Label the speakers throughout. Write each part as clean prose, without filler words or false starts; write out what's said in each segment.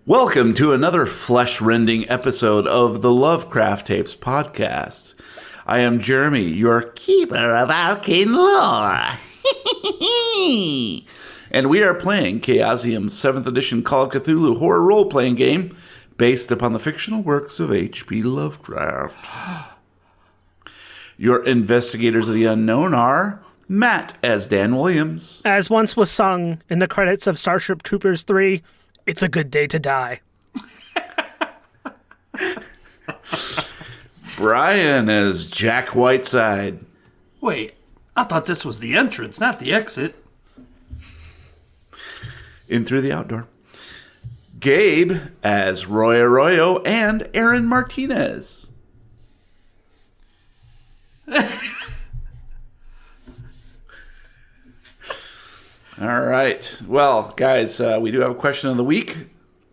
Speaker 1: Welcome to another flesh-rending episode of the Lovecraft Tapes podcast. I am Jeremy, your keeper of arcane lore. And we are playing Chaosium's 7th edition Call of Cthulhu horror role-playing game based upon the fictional works of H.P. Lovecraft. Your investigators of the unknown are Matt as Dan Williams.
Speaker 2: As once was sung in the credits of Starship Troopers 3, it's a good day to die.
Speaker 1: Brian as Jack Whiteside.
Speaker 3: Wait, I thought this was the entrance, not the exit.
Speaker 1: In Through the Outdoor. Gabe as Roy Arroyo and Aaron Martinez. All right. Well, guys, we do have a question of the week.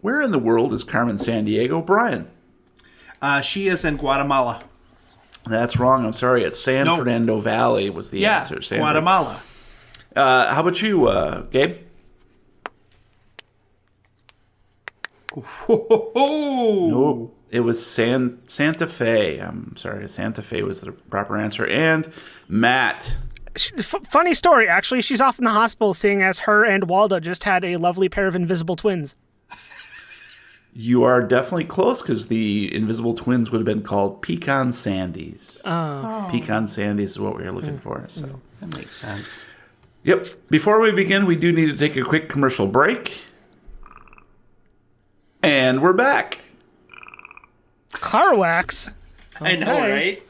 Speaker 1: Where in the world is Carmen Sandiego? Brian?
Speaker 3: She is in Guatemala.
Speaker 1: That's wrong. I'm sorry. It's San Fernando Valley was the answer.
Speaker 3: Guatemala.
Speaker 1: How about you, Gabe? Nope. It was Santa Fe. I'm sorry. Santa Fe was the proper answer. And Matt.
Speaker 2: Funny story, actually. She's off in the hospital, seeing as her and Walda just had a lovely pair of invisible twins.
Speaker 1: You are definitely close, because the invisible twins would have been called Pecan Sandies.
Speaker 2: Oh.
Speaker 1: Pecan Sandies is what we were looking for. So
Speaker 3: That makes sense.
Speaker 1: Yep. Before we begin, we do need to take a quick commercial break. And we're back.
Speaker 2: Car wax?
Speaker 3: I know, right?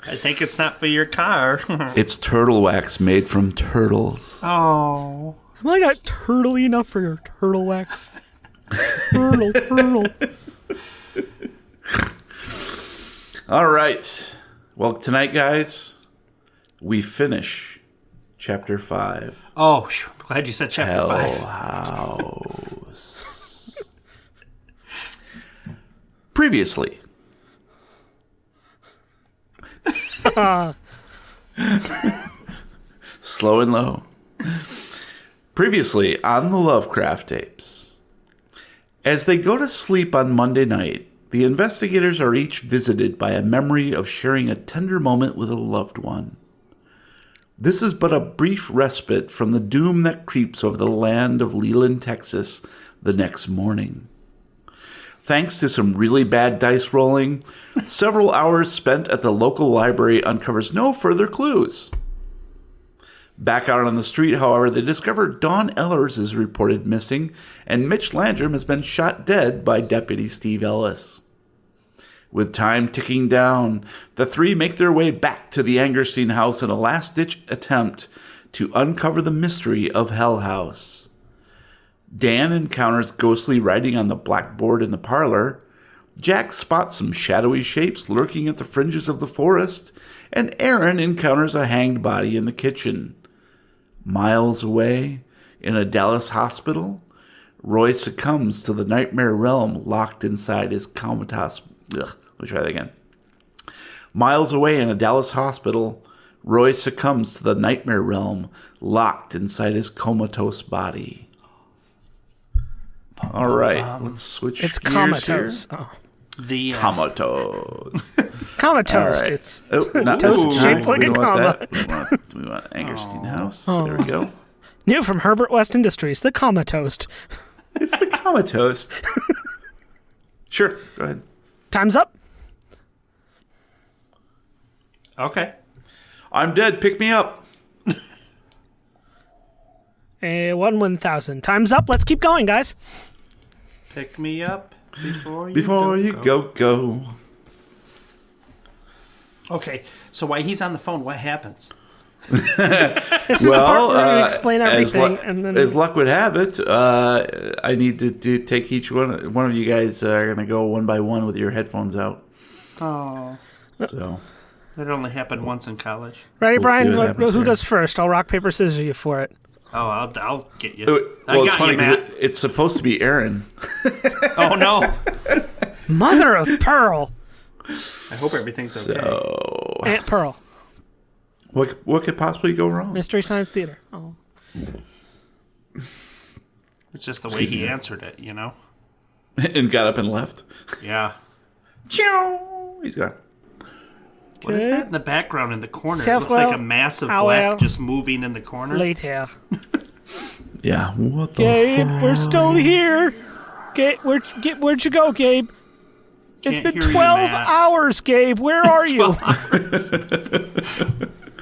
Speaker 3: I think it's not for your car.
Speaker 1: It's turtle wax made from turtles.
Speaker 3: Oh.
Speaker 2: Am I not turtley enough for your turtle wax? Turtle.
Speaker 1: All right. Well, tonight, guys, we finish Chapter 5.
Speaker 3: Oh, glad you said Chapter 5.
Speaker 1: House. Previously. Slow and low. Previously on the Lovecraft Tapes. As they go to sleep on Monday night, the investigators are each visited by a memory of sharing a tender moment with a loved one. This is but a brief respite from the doom that creeps over the land of Leland, Texas, the next morning. Thanks to some really bad dice rolling, several hours spent at the local library uncovers no further clues. Back out on the street, however, they discover Dawn Ellers is reported missing, and Mitch Landrum has been shot dead by Deputy Steve Ellis. With time ticking down, the three make their way back to the Angerstein house in a last-ditch attempt to uncover the mystery of Hell House. Dan encounters ghostly writing on the blackboard in the parlor. Jack spots some shadowy shapes lurking at the fringes of the forest, and Aaron encounters a hanged body in the kitchen. Miles away, in a Dallas hospital, Roy succumbs to the nightmare realm locked inside his comatose... Let me try that again. Miles away in a Dallas hospital, Roy succumbs to the nightmare realm locked inside his comatose body. All right, let's switch
Speaker 2: It's
Speaker 1: gears
Speaker 2: comatose.
Speaker 1: here.
Speaker 2: Oh.
Speaker 3: The
Speaker 1: Comatose.
Speaker 2: Comatose.
Speaker 1: Right.
Speaker 2: It's
Speaker 1: Not
Speaker 2: toast
Speaker 1: this
Speaker 2: shaped
Speaker 1: time.
Speaker 2: like a comma.
Speaker 1: We want Angerstein House. There we go.
Speaker 2: New from Herbert West Industries, the Comatose.
Speaker 1: It's the Comatose. Sure, go ahead.
Speaker 2: Time's up.
Speaker 3: Okay.
Speaker 1: I'm dead. Pick me up.
Speaker 2: 1,000. Time's up. Let's keep going, guys.
Speaker 3: Pick me up before
Speaker 1: you go.
Speaker 3: Okay, so while he's on the phone, what happens?
Speaker 2: This is the part where we explain everything.
Speaker 1: As luck would have it, I need to take each one of you guys are going to go one by one with your headphones out.
Speaker 3: Oh.
Speaker 1: So
Speaker 3: That only happened once in college.
Speaker 2: Ready,
Speaker 1: We'll
Speaker 2: Brian?
Speaker 1: see what happens
Speaker 2: Who
Speaker 1: here.
Speaker 2: goes first? I'll rock, paper, scissors you for it.
Speaker 3: Oh, I'll get you.
Speaker 1: Well, it's funny
Speaker 3: Matt.
Speaker 1: because it's supposed to be Aaron.
Speaker 3: Oh, no.
Speaker 2: Mother of Pearl.
Speaker 3: I hope everything's okay.
Speaker 1: So,
Speaker 2: Aunt Pearl.
Speaker 1: what could possibly go wrong?
Speaker 2: Mystery Science Theater. Oh.
Speaker 3: It's just the way he answered it, you know?
Speaker 1: And got up and left.
Speaker 3: Yeah.
Speaker 1: He's gone.
Speaker 3: What is that in the background in the corner? It
Speaker 2: Self
Speaker 3: looks like
Speaker 2: well.
Speaker 3: a massive
Speaker 2: Ow,
Speaker 3: black
Speaker 2: ow.
Speaker 3: just moving in the corner.
Speaker 2: Later.
Speaker 1: Yeah. What the
Speaker 2: Gabe,
Speaker 1: fuck?
Speaker 2: we're still here. Gabe, where'd you go, Gabe? It's
Speaker 3: Can't
Speaker 2: been
Speaker 3: hear you,
Speaker 2: 12
Speaker 3: Matt.
Speaker 2: hours, Gabe. Where are you?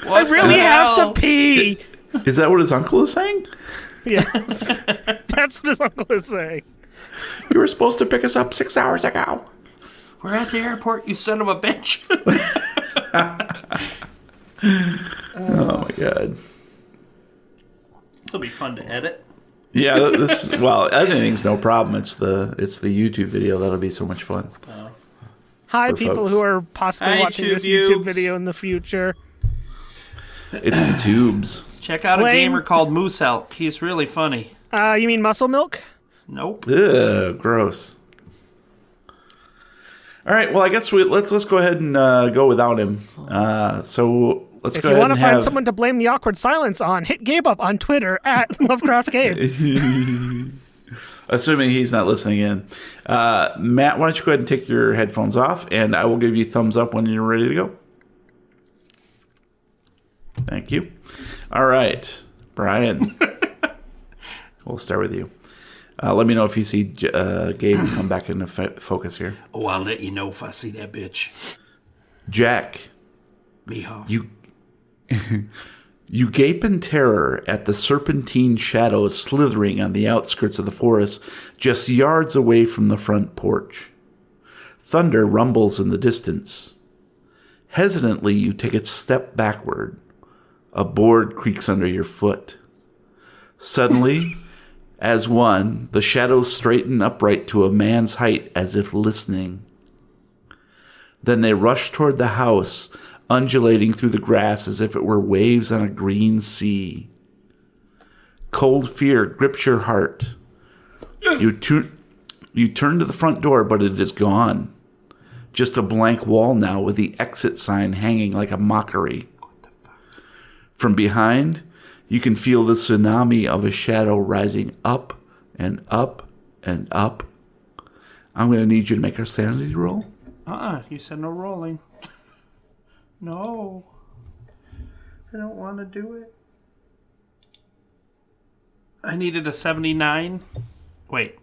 Speaker 2: I really have to pee.
Speaker 1: Is that what his uncle is saying?
Speaker 2: Yes. That's what his uncle is saying.
Speaker 1: You were supposed to pick us up 6 hours ago.
Speaker 3: We're at the airport, you son of a bitch.
Speaker 1: Oh my god.
Speaker 3: This will be fun to edit.
Speaker 1: Yeah, editing's no problem. It's the YouTube video that'll be so much fun.
Speaker 2: Hi,
Speaker 1: For
Speaker 2: people
Speaker 1: folks.
Speaker 2: who are possibly
Speaker 3: Hi,
Speaker 2: watching this
Speaker 3: tubes.
Speaker 2: YouTube video in the future.
Speaker 1: It's the tubes.
Speaker 3: Check out a
Speaker 2: Blame-
Speaker 3: gamer called Moose Elk. He's really funny.
Speaker 2: You mean muscle milk?
Speaker 3: Nope.
Speaker 1: Ugh, gross. All right, well, I guess let's go ahead and go without him. So let's
Speaker 2: If
Speaker 1: go
Speaker 2: you
Speaker 1: ahead
Speaker 2: want to
Speaker 1: and
Speaker 2: find
Speaker 1: have.
Speaker 2: someone to blame the awkward silence on, hit Gabe up on Twitter at Lovecraft Gabe.
Speaker 1: Assuming he's not listening in. Matt, why don't you go ahead and take your headphones off, and I will give you thumbs up when you're ready to go. Thank you. All right, Brian. We'll start with you. Let me know if you see Gabe come back into focus here.
Speaker 3: Oh, I'll let you know if I see that bitch.
Speaker 1: Jack,
Speaker 3: Miho.
Speaker 1: you gape in terror at the serpentine shadows slithering on the outskirts of the forest, just yards away from the front porch. Thunder rumbles in the distance. Hesitantly, you take a step backward. A board creaks under your foot. Suddenly, as one, the shadows straighten upright to a man's height as if listening. Then they rush toward the house, undulating through the grass as if it were waves on a green sea. Cold fear grips your heart. You turn to the front door, but it is gone. Just a blank wall now with the exit sign hanging like a mockery. From behind, you can feel the tsunami of a shadow rising up and up and up. I'm going to need you to make a sanity roll.
Speaker 3: You said no rolling. No. I don't want to do it. I needed a 79. Wait.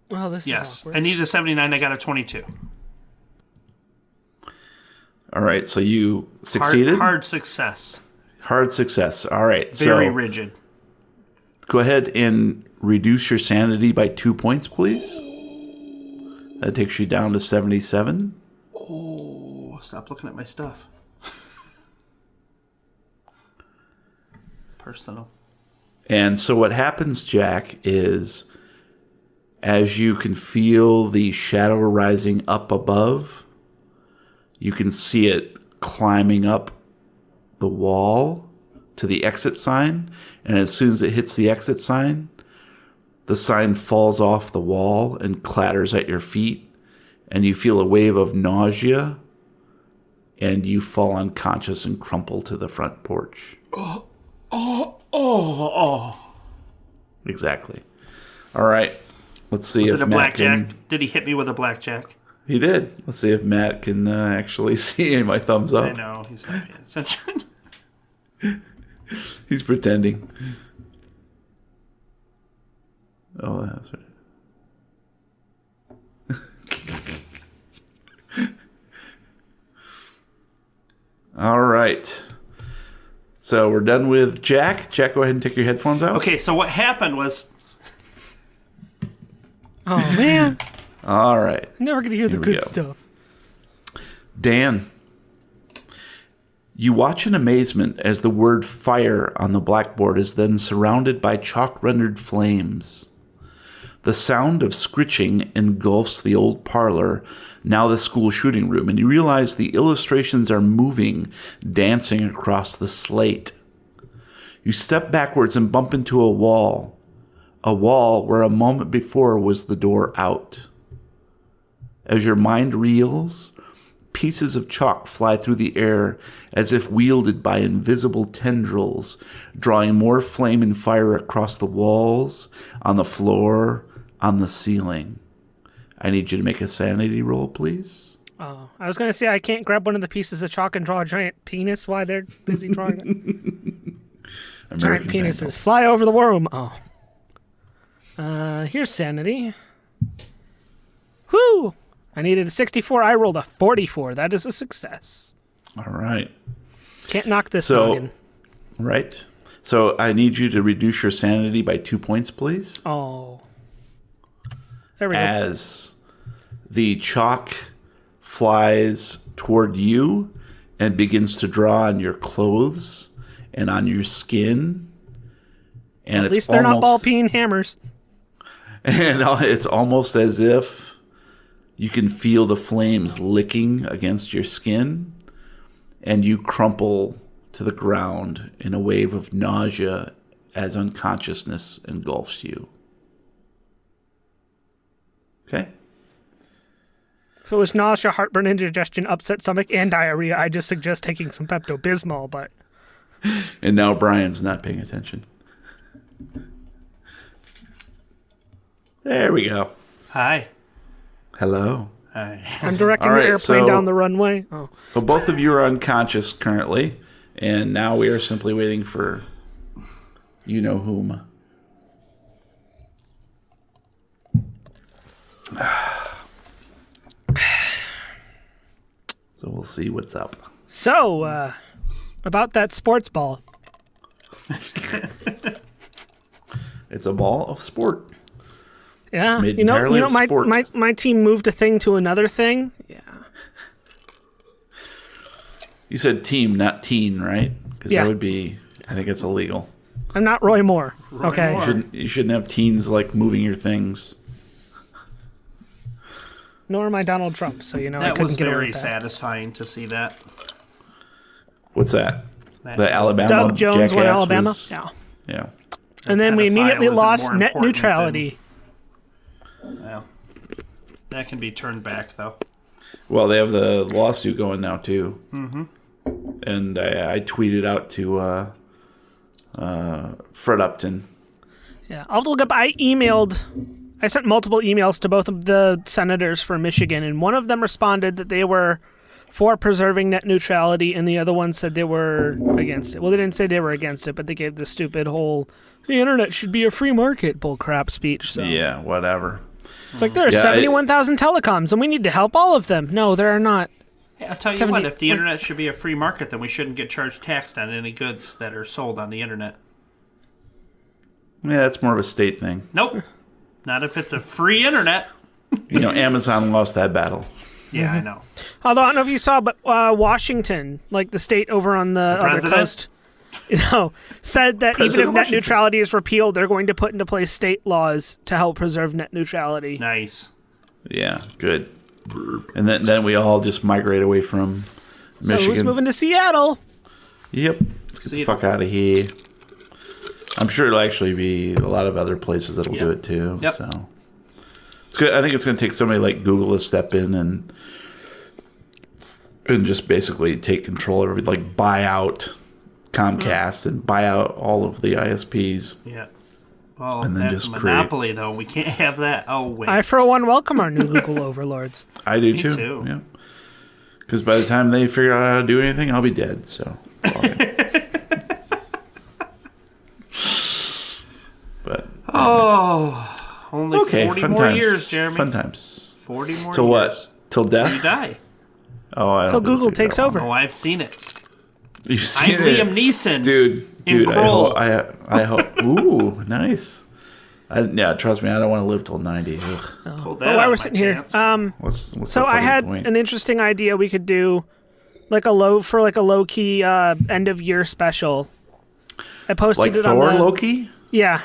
Speaker 2: Well, this
Speaker 3: Yes.
Speaker 2: is awkward.
Speaker 3: I needed a 79. I got a 22.
Speaker 1: All right, so you succeeded.
Speaker 3: Hard success.
Speaker 1: Hard success. All right,
Speaker 3: Very
Speaker 1: so
Speaker 3: rigid.
Speaker 1: go ahead and reduce your sanity by 2 points, please. That takes you down to 77.
Speaker 3: Oh, stop looking at my stuff. Personal.
Speaker 1: And so what happens, Jack, is as you can feel the shadow rising up above, you can see it climbing up the wall to the exit sign. And as soon as it hits the exit sign, the sign falls off the wall and clatters at your feet. And you feel a wave of nausea. And you fall unconscious and crumple to the front porch. Exactly. All right. Let's see
Speaker 3: Was
Speaker 1: if
Speaker 3: it a
Speaker 1: Matt
Speaker 3: blackjack?
Speaker 1: can...
Speaker 3: Did he hit me with a blackjack?
Speaker 1: He did. Let's see if Matt can actually see my thumbs up.
Speaker 3: I know. He's not paying attention.
Speaker 1: He's pretending. Oh, that's right. All right. So we're done with Jack. Jack, go ahead and take your headphones out.
Speaker 3: Okay, so what happened was...
Speaker 2: Oh, man.
Speaker 1: All right.
Speaker 2: I'm never going to hear the
Speaker 1: Here we
Speaker 2: good
Speaker 1: go.
Speaker 2: stuff.
Speaker 1: Dan, you watch in amazement as the word fire on the blackboard is then surrounded by chalk-rendered flames. The sound of scritching engulfs the old parlor, now the school shooting room, and you realize the illustrations are moving, dancing across the slate. You step backwards and bump into a wall where a moment before was the door out. As your mind reels, pieces of chalk fly through the air as if wielded by invisible tendrils, drawing more flame and fire across the walls, on the floor, on the ceiling. I need you to make a sanity roll, please.
Speaker 2: Oh, I was going to say I can't grab one of the pieces of chalk and draw a giant penis while they're busy drawing it. Giant penises
Speaker 1: Vandal.
Speaker 2: fly over the room. Oh. Here's sanity. Whew! I needed a 64. I rolled a 44. That is a success.
Speaker 1: All right.
Speaker 2: Can't knock this
Speaker 1: So,
Speaker 2: noggin.
Speaker 1: right. So I need you to reduce your sanity by 2 points, please.
Speaker 2: Oh. There we go.
Speaker 1: As the chalk flies toward you and begins to draw on your clothes and on your skin. And
Speaker 2: At least they're not ball peen hammers.
Speaker 1: And it's almost as if you can feel the flames licking against your skin, and you crumple to the ground in a wave of nausea as unconsciousness engulfs you. Okay?
Speaker 2: If it was nausea, heartburn, indigestion, upset stomach, and diarrhea, I just suggest taking some Pepto-Bismol, but...
Speaker 1: And now Brian's not paying attention. There we go.
Speaker 3: Hi.
Speaker 1: Hello.
Speaker 3: Hi.
Speaker 2: I'm directing
Speaker 1: All right,
Speaker 2: the airplane
Speaker 1: so-
Speaker 2: down the runway. Oh.
Speaker 1: So both of you are unconscious currently, and now we are simply waiting for you know whom. So we'll see what's up.
Speaker 2: So, about that sports ball.
Speaker 1: It's a ball of sport.
Speaker 2: Yeah,
Speaker 1: made
Speaker 2: you know,
Speaker 1: entirely of sport.
Speaker 2: my team moved a thing to another thing. Yeah.
Speaker 1: You said team, not teen, right? Because
Speaker 2: Yeah.
Speaker 1: that would be, I think it's illegal.
Speaker 2: I'm not Roy Moore. Okay.
Speaker 3: Moore.
Speaker 1: You shouldn't have teens like moving your things.
Speaker 2: Nor am I Donald Trump, so I
Speaker 3: That
Speaker 2: couldn't
Speaker 3: was
Speaker 2: get away
Speaker 3: very
Speaker 2: with that.
Speaker 3: satisfying to see that.
Speaker 1: What's that?
Speaker 3: That-
Speaker 1: The Alabama
Speaker 2: Doug Jones won
Speaker 1: jackass
Speaker 2: Alabama.
Speaker 1: was-
Speaker 2: Yeah.
Speaker 1: Yeah.
Speaker 2: And then we
Speaker 3: pedophile
Speaker 2: immediately
Speaker 3: isn't
Speaker 2: lost
Speaker 3: more
Speaker 2: net
Speaker 3: important
Speaker 2: neutrality.
Speaker 3: Well, that can be turned back, though.
Speaker 1: Well, they have the lawsuit going now too. Mm-hmm. And I tweeted out to Fred Upton.
Speaker 2: Yeah, I'll have to look up. I sent multiple emails to both of the senators for Michigan, and one of them responded that they were for preserving net neutrality, and the other one said they were against it. Well, they didn't say they were against it, but they gave the stupid whole "the internet should be a free market" bullcrap speech. So
Speaker 1: Yeah, whatever.
Speaker 2: it's like there are
Speaker 1: Yeah,
Speaker 2: 71,000 telecoms, and we need to help all of them. No, there are not.
Speaker 3: Hey, I'll tell you
Speaker 2: 70
Speaker 3: what, if the internet should be a free market, then we shouldn't get charged tax on any goods that are sold on the internet.
Speaker 1: Yeah, that's more of a state thing.
Speaker 3: Nope. Not if it's a free internet.
Speaker 1: You know, Amazon lost that battle.
Speaker 3: Yeah, I know.
Speaker 2: Although I don't know if you saw, but Washington, like the state over on the other
Speaker 3: president?
Speaker 2: coast, said that
Speaker 1: President
Speaker 2: even if net
Speaker 1: Washington.
Speaker 2: neutrality is repealed, they're going to put into place state laws to help preserve net neutrality.
Speaker 3: Nice.
Speaker 1: Yeah, good. And then we all just migrate away from
Speaker 2: So
Speaker 1: Michigan.
Speaker 2: who's moving to Seattle?
Speaker 1: Yep. Let's get
Speaker 3: See
Speaker 1: the
Speaker 3: you.
Speaker 1: fuck out of here. I'm sure it'll actually be a lot of other places that'll do
Speaker 3: Yep.
Speaker 1: it too.
Speaker 3: Yep.
Speaker 1: So it's good. I think it's going to take somebody like Google to step in and just basically take control of everything, like buy out Comcast and buy out all of the ISPs.
Speaker 3: Yeah. Well,
Speaker 1: And then
Speaker 3: that's a
Speaker 1: just create-
Speaker 3: monopoly, though. We can't have that. Oh, wait.
Speaker 2: I, for one, welcome our new Google overlords.
Speaker 1: I do
Speaker 3: Me
Speaker 1: too.
Speaker 3: too.
Speaker 1: Yeah. Because by the time they figure out how to do anything, I'll be dead. So. it's all right. But
Speaker 3: Oh, only
Speaker 1: okay,
Speaker 3: 40
Speaker 1: fun
Speaker 3: more
Speaker 1: times.
Speaker 3: years, Jeremy.
Speaker 1: Fun times.
Speaker 3: 40 more
Speaker 1: Till
Speaker 3: years.
Speaker 1: what? Till
Speaker 3: You
Speaker 1: death?
Speaker 3: die.
Speaker 1: Oh, I don't
Speaker 2: Till
Speaker 1: think
Speaker 2: Google
Speaker 1: it'll take
Speaker 2: takes
Speaker 1: that long.
Speaker 2: over.
Speaker 3: Oh, I've seen it.
Speaker 1: You've
Speaker 3: I'm
Speaker 1: seen it,
Speaker 3: Liam Neeson.
Speaker 1: dude.
Speaker 3: in Kroll.
Speaker 1: I hope. Ooh, nice. Yeah, trust me, I don't want to live till 90. Ugh.
Speaker 3: Pulled
Speaker 2: But
Speaker 3: that
Speaker 2: while
Speaker 3: out
Speaker 2: we're
Speaker 3: of my
Speaker 2: sitting here,
Speaker 3: pants.
Speaker 1: What's
Speaker 2: so
Speaker 1: the
Speaker 2: I
Speaker 1: fucking
Speaker 2: had
Speaker 1: point?
Speaker 2: an interesting idea we could do, like a low key end of year special. I posted
Speaker 1: like
Speaker 2: it
Speaker 1: Thor
Speaker 2: on the
Speaker 1: Loki?
Speaker 2: Yeah.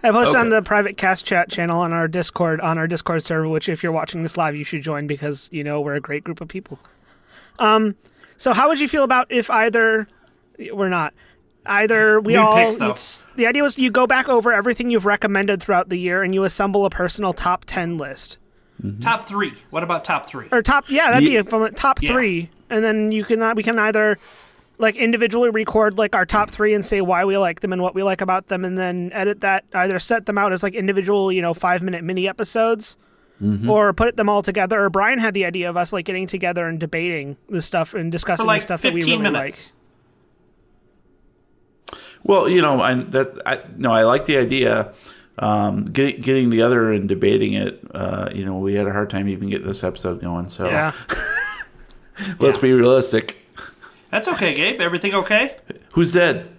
Speaker 2: I posted on
Speaker 1: Okay.
Speaker 2: the private cast chat channel on our Discord server, which if you're watching this live, you should join because, we're a great group of people. So how would you feel about if we're not, we
Speaker 3: New
Speaker 2: all,
Speaker 3: picks, though.
Speaker 2: the idea was you go back over everything you've recommended throughout the year and you assemble a personal top 10 list.
Speaker 3: Top 3. What about top 3?
Speaker 2: Or top, yeah, that'd be a fun top
Speaker 3: Yeah.
Speaker 2: 3. And then we can either like individually record like our top 3 and say why we like them and what we like about them, and then edit that, either set them out as like individual, 5-minute mini episodes, or put them all together. Or Brian had the idea of us like getting together and debating this stuff and discussing
Speaker 3: For like
Speaker 2: the stuff that we
Speaker 3: 15
Speaker 2: really
Speaker 3: minutes.
Speaker 2: like.
Speaker 1: Well, I like the idea. Getting together and debating it. We had a hard time even getting this episode going. So
Speaker 2: Yeah.
Speaker 1: let's be realistic.
Speaker 3: That's okay, Gabe. Everything okay?
Speaker 1: Who's dead?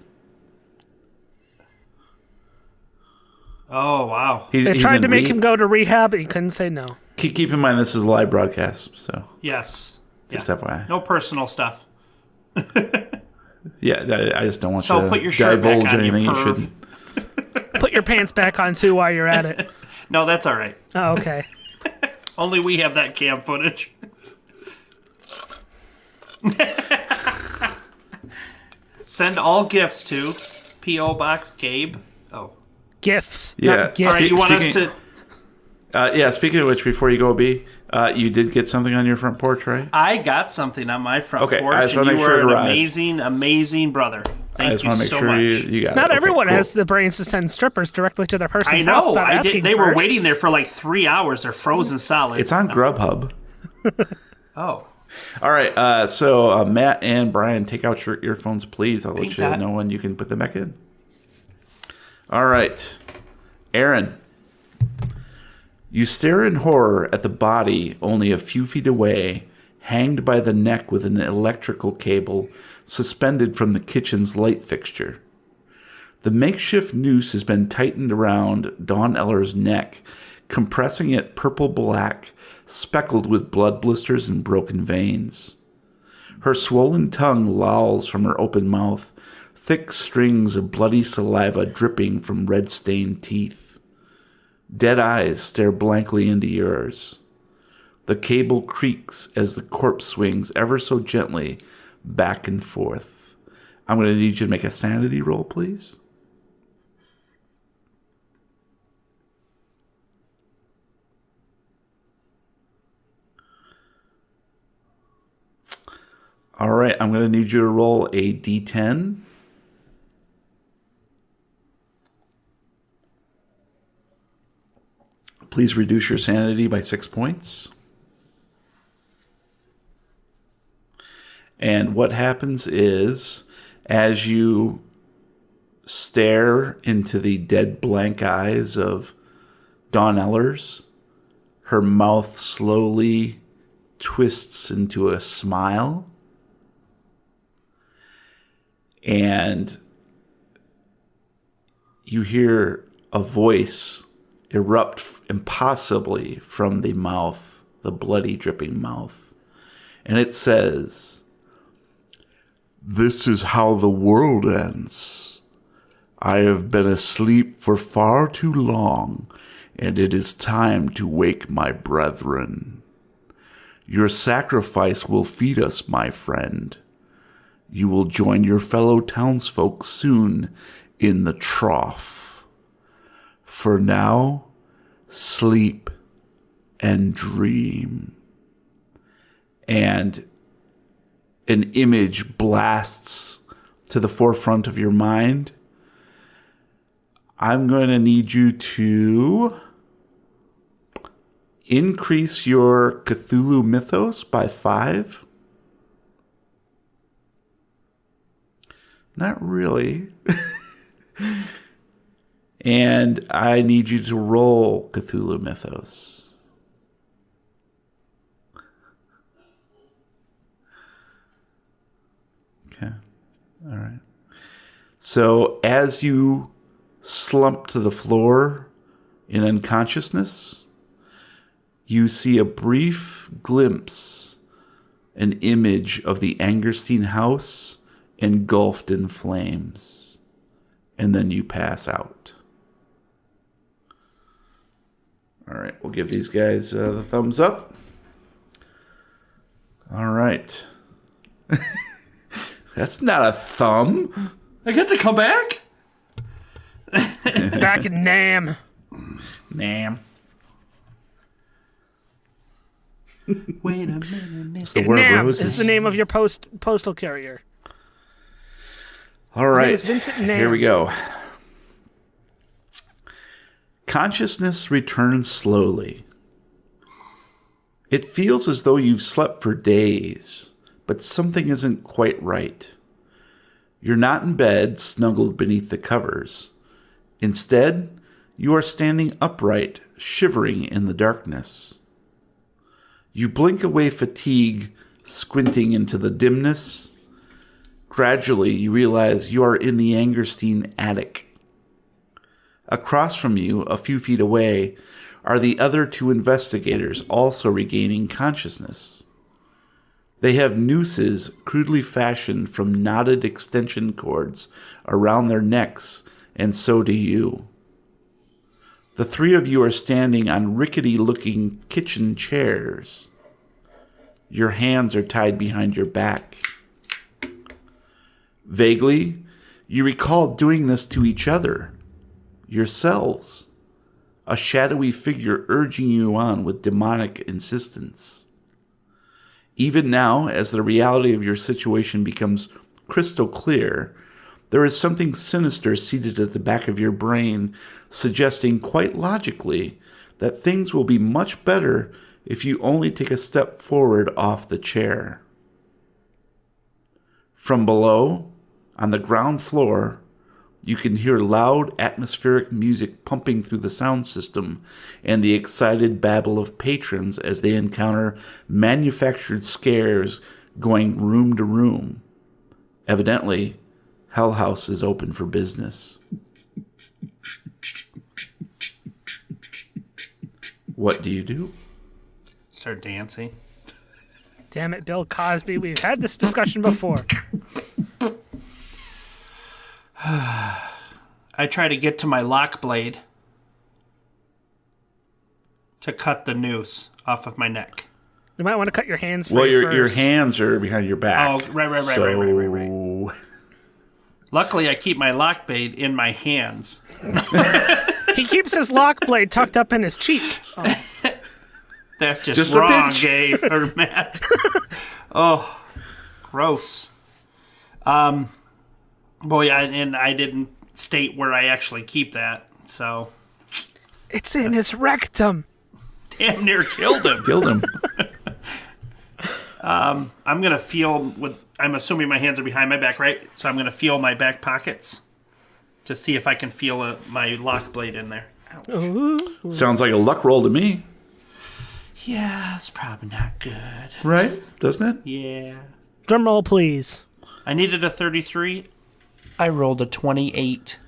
Speaker 3: Oh, wow.
Speaker 2: They tried to make him go to rehab, but he couldn't say no.
Speaker 1: Keep in mind this is a live broadcast, so
Speaker 3: Yes.
Speaker 1: just FYI.
Speaker 3: No personal stuff.
Speaker 1: Yeah, I just don't want
Speaker 3: So
Speaker 1: you
Speaker 3: put
Speaker 1: to
Speaker 3: your shirt
Speaker 1: divulge
Speaker 3: back on, you
Speaker 1: anything you
Speaker 3: perv.
Speaker 1: shouldn't.
Speaker 2: Put your pants back on too while you're at it.
Speaker 3: No, that's all right.
Speaker 2: Oh, okay.
Speaker 3: Only we have that cam footage. Send all gifts to P.O. Box Gabe. Oh.
Speaker 2: Gifts.
Speaker 1: Yeah.
Speaker 2: Not gifts.
Speaker 3: All right, you want us to...
Speaker 1: Speaking of which, before you go, B, you did get something on your front porch, right?
Speaker 3: I got something on my front
Speaker 1: Okay, I
Speaker 3: porch,
Speaker 1: just
Speaker 3: and
Speaker 1: wanna
Speaker 3: you
Speaker 1: make sure
Speaker 3: were
Speaker 1: it
Speaker 3: an
Speaker 1: arrived.
Speaker 3: amazing, amazing brother. Thank
Speaker 1: I just
Speaker 3: you
Speaker 1: want to make
Speaker 3: so
Speaker 1: sure
Speaker 3: much.
Speaker 1: you got it.
Speaker 2: Not
Speaker 1: Okay,
Speaker 2: everyone
Speaker 1: cool.
Speaker 2: has the brains to send strippers directly to their person's
Speaker 3: I
Speaker 2: house
Speaker 3: know.
Speaker 2: without
Speaker 3: I
Speaker 2: asking
Speaker 3: did. They were
Speaker 2: first.
Speaker 3: waiting there for like 3 hours. They're frozen solid.
Speaker 1: It's on Grubhub.
Speaker 3: Oh.
Speaker 1: All right, so Matt and Brian, take out your earphones, please. I'll let
Speaker 3: Pink
Speaker 1: you
Speaker 3: dot.
Speaker 1: know when you can put them back in. All right, Aaron. You stare in horror at the body only a few feet away, hanged by the neck with an electrical cable suspended from the kitchen's light fixture. The makeshift noose has been tightened around Dawn Eller's neck, compressing it purple-black, speckled with blood blisters and broken veins. Her swollen tongue lolls from her open mouth, thick strings of bloody saliva dripping from red-stained teeth. Dead eyes stare blankly into yours. The cable creaks as the corpse swings ever so gently back and forth. I'm going to need you to make a sanity roll, please. All right, I'm going to need you to roll a d10. Please reduce your sanity by 6 points. And what happens is, as you stare into the dead blank eyes of Dawn Ellers, her mouth slowly twists into a smile. And you hear a voice erupt impossibly from the mouth, the bloody, dripping mouth. And it says, "This is how the world ends. I have been asleep for far too long, and it is time to wake my brethren. Your sacrifice will feed us, my friend. You will join your fellow townsfolk soon in the trough. For now, sleep and dream." And an image blasts to the forefront of your mind. I'm going to need you to increase your Cthulhu mythos by 5. Not really. And I need you to roll Cthulhu mythos. Okay. All right. So as you slump to the floor in unconsciousness, you see a brief glimpse, an image of the Angerstein house engulfed in flames. And then you pass out. All right, we'll give these guys the thumbs up. All right. That's not a thumb.
Speaker 3: I get to come back?
Speaker 2: Back in Nam.
Speaker 1: Nam.
Speaker 3: Wait a minute.
Speaker 1: The word
Speaker 2: Nam
Speaker 1: roses.
Speaker 2: is the name of your postal carrier.
Speaker 1: All right,
Speaker 2: is Vincent Nairn.
Speaker 1: here we go. Consciousness returns slowly. It feels as though you've slept for days, but something isn't quite right. You're not in bed, snuggled beneath the covers. Instead, you are standing upright, shivering in the darkness. You blink away fatigue, squinting into the dimness. Gradually, you realize you are in the Angerstein attic. Across from you, a few feet away, are the other two investigators also regaining consciousness. They have nooses crudely fashioned from knotted extension cords around their necks, and so do you. The three of you are standing on rickety-looking kitchen chairs. Your hands are tied behind your back. Vaguely, you recall doing this to each other, yourselves, a shadowy figure urging you on with demonic insistence. Even now, as the reality of your situation becomes crystal clear, there is something sinister seated at the back of your brain, suggesting quite logically that things will be much better if you only take a step forward off the chair. From below, on the ground floor, you can hear loud atmospheric music pumping through the sound system and the excited babble of patrons as they encounter manufactured scares going room to room. Evidently, Hell House is open for business. What do you do?
Speaker 3: Start dancing.
Speaker 2: Damn it, Bill Cosby. We've had this discussion before.
Speaker 3: I try to get to my lock blade to cut the noose off of my neck.
Speaker 2: You might want to cut your hands free
Speaker 1: Well, your
Speaker 2: first.
Speaker 1: hands are behind your back.
Speaker 3: Oh, right. Luckily, I keep my lock blade in my hands.
Speaker 2: He keeps his lock blade tucked up in his cheek. Oh.
Speaker 3: That's
Speaker 1: Just a
Speaker 3: wrong,
Speaker 1: pinch.
Speaker 3: Gabe or Matt. Oh, gross. Boy, and I didn't state where I actually keep that, so
Speaker 2: It's in his rectum.
Speaker 3: damn near killed him.
Speaker 1: Killed him.
Speaker 3: I'm gonna feel with. I'm assuming my hands are behind my back, right? So I'm gonna feel my back pockets to see if I can feel my lock blade in there. Ouch.
Speaker 2: Ooh.
Speaker 1: Sounds like a luck roll to me.
Speaker 3: Yeah, it's probably not good.
Speaker 1: Right? Doesn't it?
Speaker 3: Yeah.
Speaker 2: Drum roll, please.
Speaker 3: I needed a 33. I rolled a 28.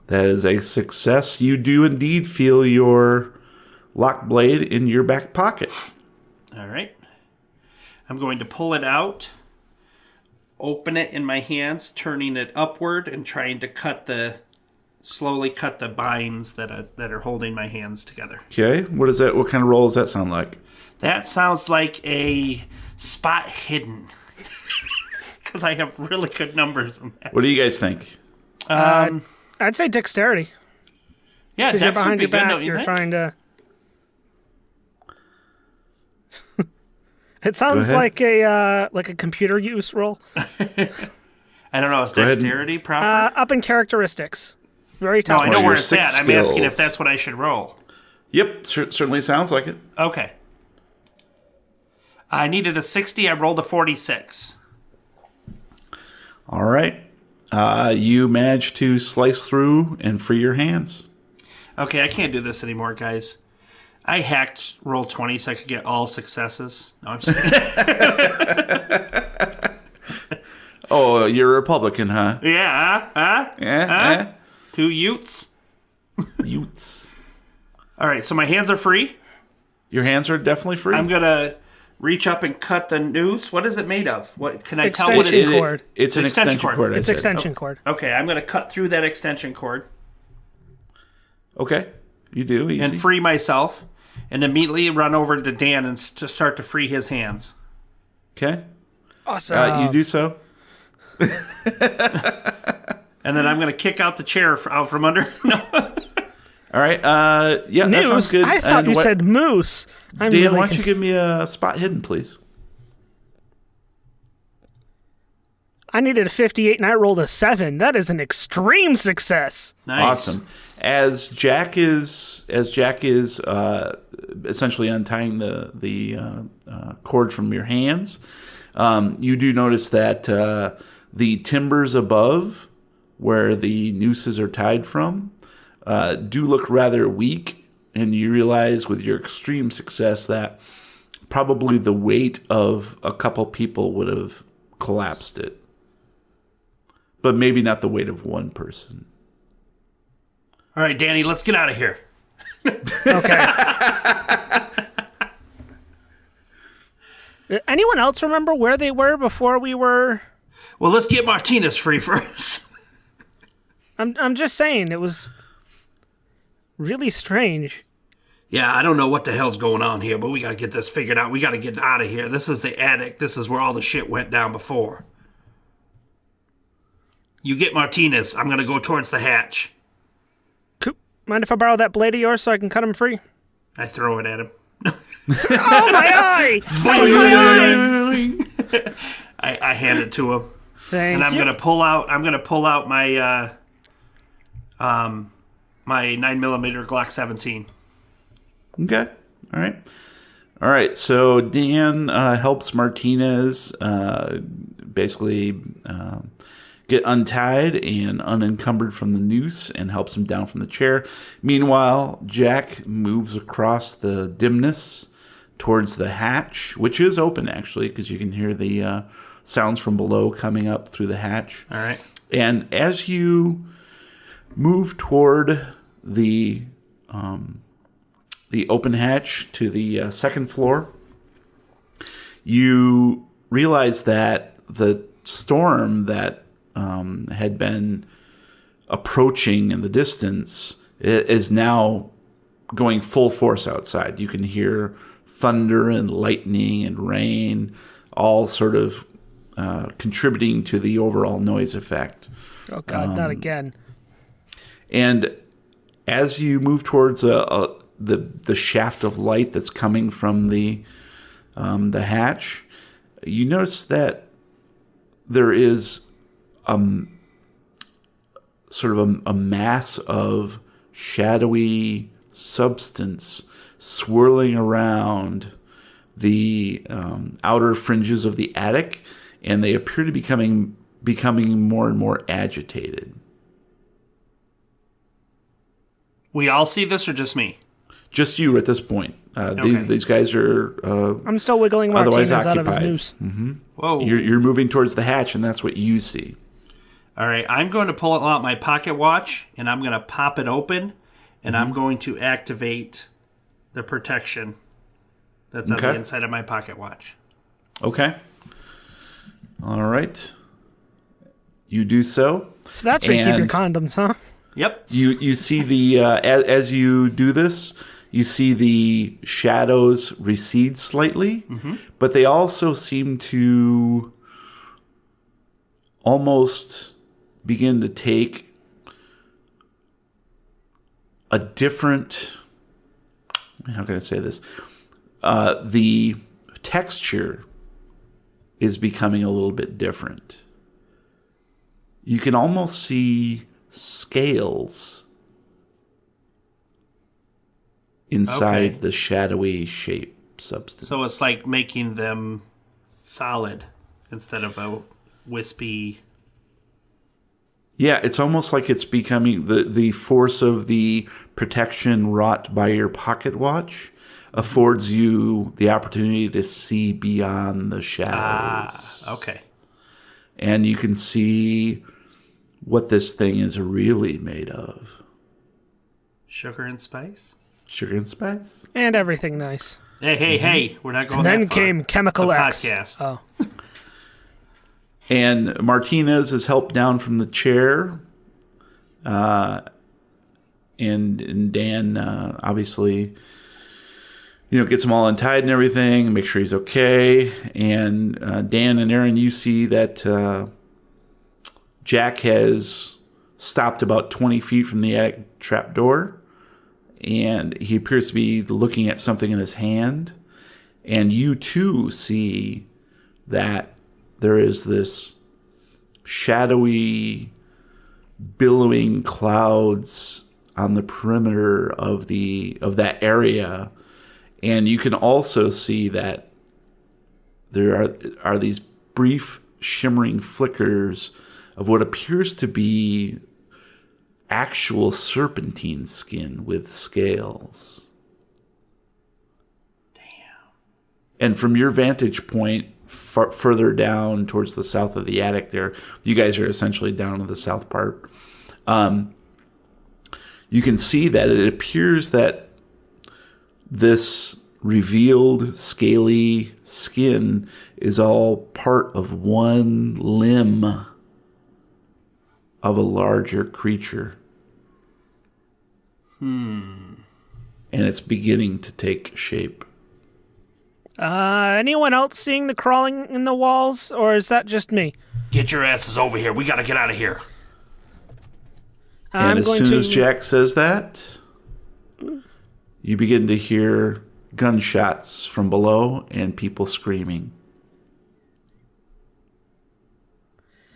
Speaker 1: That is a success. You do indeed feel your lock blade in your back pocket.
Speaker 3: All right. I'm going to pull it out, open it in my hands, turning it upward and trying to slowly cut the binds that are holding my hands together.
Speaker 1: Okay. What is that? What kind of roll does that sound like?
Speaker 3: That sounds like a spot hidden. Because I have really good numbers in that.
Speaker 1: What do you guys think?
Speaker 2: I'd say dexterity.
Speaker 3: Yeah,
Speaker 2: Because you're
Speaker 3: that would
Speaker 2: behind
Speaker 3: be
Speaker 2: your
Speaker 3: good,
Speaker 2: back.
Speaker 3: don't you
Speaker 2: You're
Speaker 3: think?
Speaker 2: trying to... It sounds
Speaker 1: ahead.
Speaker 2: like a computer use roll.
Speaker 3: I don't know. Is
Speaker 1: Go ahead and-
Speaker 3: dexterity proper?
Speaker 2: Up in characteristics. Very
Speaker 3: No,
Speaker 2: tough.
Speaker 3: I
Speaker 1: one
Speaker 3: know
Speaker 1: of
Speaker 3: where
Speaker 1: your
Speaker 3: it's
Speaker 1: 6
Speaker 3: at. I'm asking if
Speaker 1: skills.
Speaker 3: that's what I should roll.
Speaker 1: Yep. Certainly sounds like it.
Speaker 3: Okay. I needed a 60. I rolled a 46.
Speaker 1: All right. You managed to slice through and free your hands.
Speaker 3: Okay, I can't do this anymore, guys. I hacked Roll20 so I could get all successes. No, I'm just kidding.
Speaker 1: Oh, you're a Republican, huh?
Speaker 3: Yeah, huh?
Speaker 1: Yeah.
Speaker 3: 2 Utes.
Speaker 1: Utes.
Speaker 3: All right, so my hands are free.
Speaker 1: Your hands are definitely free.
Speaker 3: I'm going to reach up and cut the noose. What is it made of? What can I tell what it
Speaker 2: Extension
Speaker 3: is?
Speaker 2: cord.
Speaker 1: It's an
Speaker 3: Extension
Speaker 1: extension
Speaker 3: cord.
Speaker 1: cord. I
Speaker 2: It's
Speaker 1: said.
Speaker 2: extension cord.
Speaker 3: Okay, I'm going to cut through that extension cord
Speaker 1: Okay. You do. Easy.
Speaker 3: and free myself and immediately run over to Dan and to start to free his hands.
Speaker 1: Okay.
Speaker 2: Awesome.
Speaker 1: You do so.
Speaker 3: And then I'm going to kick out the chair out from under. No.
Speaker 1: All right. Yeah, that sounds
Speaker 2: Moose.
Speaker 1: good.
Speaker 2: I thought
Speaker 1: And
Speaker 2: you
Speaker 1: what-
Speaker 2: said moose. I'm
Speaker 1: Dan,
Speaker 2: really
Speaker 1: why don't you give me a spot hidden, please?
Speaker 2: I needed a 58 and I rolled a 7. That is an extreme success.
Speaker 3: Nice.
Speaker 1: Awesome. As Jack is essentially untying the cord from your hands, you do notice that the timbers above, where the nooses are tied from, do look rather weak, and you realize with your extreme success that probably the weight of a couple people would have collapsed it, but maybe not the weight of one person.
Speaker 3: All right, Danny, let's get out of here.
Speaker 2: Okay. Anyone else remember where they were before we were?
Speaker 3: Well, let's get Martinez free first.
Speaker 2: I'm just saying, it was really strange.
Speaker 3: Yeah, I don't know what the hell's going on here, but we gotta get this figured out. We gotta get out of here. This is the attic. This is where all the shit went down before. You get Martinez. I'm gonna go towards the hatch.
Speaker 2: Coop, mind if I borrow that blade of yours so I can cut him free?
Speaker 3: I throw it at him.
Speaker 2: Oh, my eye!
Speaker 3: I hand it to him.
Speaker 2: Thank
Speaker 3: And I'm
Speaker 2: you.
Speaker 3: gonna pull out my my 9mm Glock 17.
Speaker 1: Okay. All right. So Dan helps Martinez basically get untied and unencumbered from the noose and helps him down from the chair. Meanwhile, Jack moves across the dimness towards the hatch, which is open actually, because you can hear the sounds from below coming up through the hatch.
Speaker 3: All right.
Speaker 1: And as you move toward the open hatch to the second floor, you realize that the storm that had been approaching in the distance is now going full force outside. You can hear thunder and lightning and rain all sort of contributing to the overall noise effect.
Speaker 2: Oh, God, not again.
Speaker 1: And as you move towards the shaft of light that's coming from the hatch, you notice that there is sort of a mass of shadowy substance swirling around the outer fringes of the attic, and they appear to be becoming more and more agitated.
Speaker 3: We all see this, or just me?
Speaker 1: Just you at this point.
Speaker 3: Okay.
Speaker 1: These guys are
Speaker 2: I'm still wiggling
Speaker 1: otherwise
Speaker 2: Martinez out of his
Speaker 1: occupied.
Speaker 2: noose.
Speaker 3: Whoa.
Speaker 1: You're moving towards the hatch, and that's what you see.
Speaker 3: All right, I'm going to pull out my pocket watch, and I'm going to pop it open, and I'm going to activate the protection that's on the inside of my pocket watch.
Speaker 1: Okay. All right. You do so.
Speaker 2: So that's where you keep your
Speaker 1: And
Speaker 2: condoms, huh?
Speaker 3: Yep.
Speaker 1: You see the as you do this, you see the shadows recede slightly, but they also seem to almost begin to take a different, how can I say this? The texture is becoming a little bit different. You can almost see scales inside the shadowy shape substance.
Speaker 3: So it's like making them solid instead of a wispy.
Speaker 1: Yeah, it's almost like it's becoming the force of the protection wrought by your pocket watch affords you the opportunity to see beyond the shadows.
Speaker 3: Okay.
Speaker 1: And you can see what this thing is really made of.
Speaker 3: Sugar and spice?
Speaker 1: Sugar and spice.
Speaker 2: And everything nice.
Speaker 3: Hey, we're not going
Speaker 2: And then
Speaker 3: that far.
Speaker 2: came Chemical
Speaker 3: It's a
Speaker 2: X.
Speaker 3: podcast.
Speaker 2: Oh.
Speaker 1: And Martinez is helped down from the chair. And Dan obviously, gets him all untied and everything, make sure he's okay. And Dan and Aaron, you see that Jack has stopped about 20 feet from the attic trap door, and he appears to be looking at something in his hand. And you too see that there is this shadowy, billowing clouds on the perimeter of that area. And you can also see that there are these brief shimmering flickers of what appears to be actual serpentine skin with scales.
Speaker 3: Damn.
Speaker 1: And from your vantage point, further down towards the south of the attic there, you guys are essentially down in the south part. You can see that it appears that this revealed scaly skin is all part of one limb of a larger creature. And it's beginning to take shape.
Speaker 2: Anyone else seeing the crawling in the walls, or is that just me?
Speaker 3: Get your asses over here. We gotta get out of here.
Speaker 1: And as soon as Jack says that, you begin to hear gunshots from below and people screaming.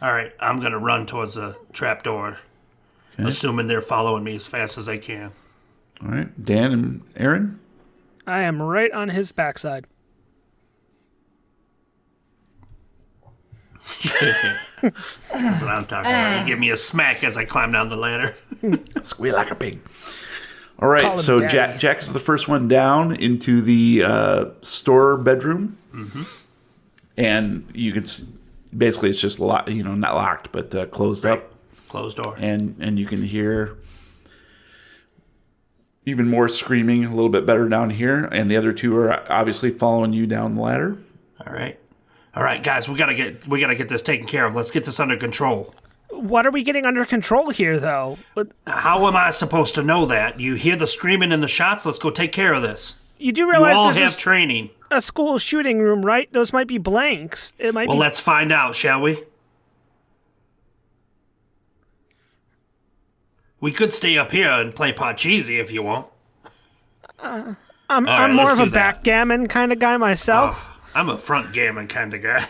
Speaker 3: All right, I'm gonna run towards the trapdoor, assuming they're following me as fast as they can.
Speaker 1: All right, Dan and Aaron?
Speaker 2: I am right on his backside.
Speaker 3: That's what I'm talking about. You give me a smack as I climb down the ladder.
Speaker 1: Squeal like a pig. All right, so Jack is the first one down into the store bedroom. Mm-hmm. And you can basically it's just not locked, but closed up.
Speaker 3: Closed door.
Speaker 1: And you can hear even more screaming a little bit better down here. And the other two are obviously following you down the ladder.
Speaker 3: All right, guys, we gotta get this taken care of. Let's get this under control.
Speaker 2: What are we getting under control here, though?
Speaker 3: How am I supposed to know that? You hear the screaming and the shots. Let's go take care of this.
Speaker 2: You do realize
Speaker 3: you all
Speaker 2: there's
Speaker 3: have training.
Speaker 2: A school shooting room, right? Those might be blanks. It might.
Speaker 3: Well, let's find out, shall we? We could stay up here and play Parcheesi if you want.
Speaker 2: I'm more of a backgammon kind of guy myself.
Speaker 3: I'm a front gammon kind of guy.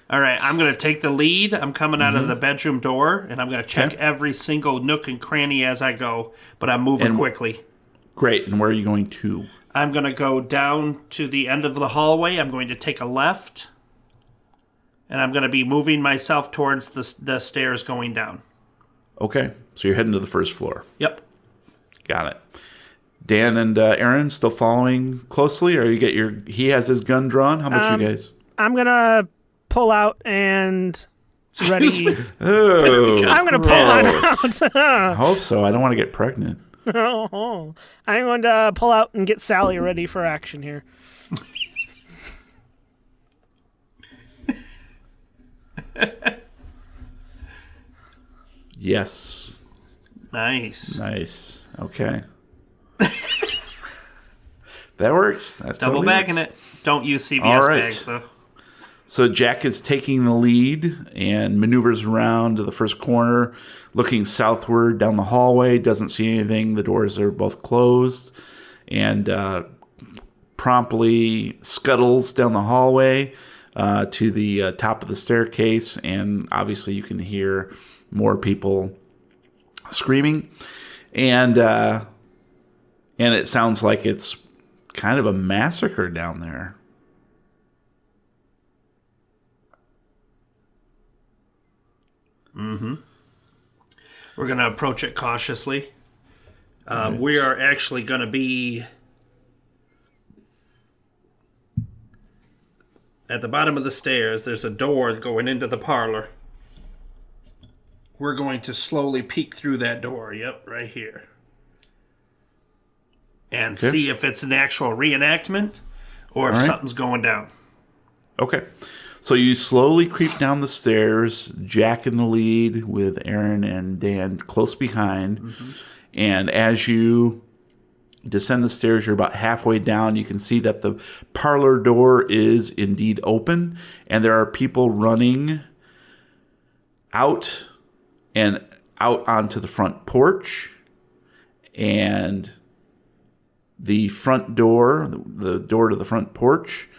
Speaker 3: All right, I'm going to take the lead. I'm coming out of the bedroom door, and I'm going to check every single nook and cranny as I go, but I'm moving quickly.
Speaker 1: Great, and where are you going to?
Speaker 3: I'm going to go down to the end of the hallway. I'm going to take a left, and I'm going to be moving myself towards the stairs going down.
Speaker 1: Okay, so you're heading to the first floor.
Speaker 3: Yep.
Speaker 1: Got it. Dan and Aaron still following closely, or you get he has his gun drawn? How about you guys?
Speaker 2: I'm going to pull out and ready.
Speaker 1: Oh,
Speaker 2: I'm going to pull out.
Speaker 1: I hope so. I don't want to get pregnant.
Speaker 2: I'm going to pull out and get Sally ready for action here.
Speaker 1: Yes. Nice. Okay. That works. That
Speaker 3: Double
Speaker 1: totally
Speaker 3: bagging
Speaker 1: works.
Speaker 3: it. Don't use CVS bags, though.
Speaker 1: So Jack is taking the lead and maneuvers around to the first corner, looking southward down the hallway, doesn't see anything. The doors are both closed, and promptly scuttles down the hallway to the top of the staircase, and obviously you can hear more people screaming, and it sounds like it's kind of a massacre down there.
Speaker 3: Mm-hmm. We're going to approach it cautiously. We are actually going to be at the bottom of the stairs. There's a door going into the parlor. We're going to slowly peek through that door. Yep, right here. And see if it's an actual reenactment or if something's going down.
Speaker 1: Okay. So you slowly creep down the stairs, Jack in the lead with Aaron and Dan close behind. Mm-hmm. And as you descend the stairs, you're about halfway down. You can see that the parlor door is indeed open, and there are people running out and out onto the front porch. And the front door, the door to the front porch,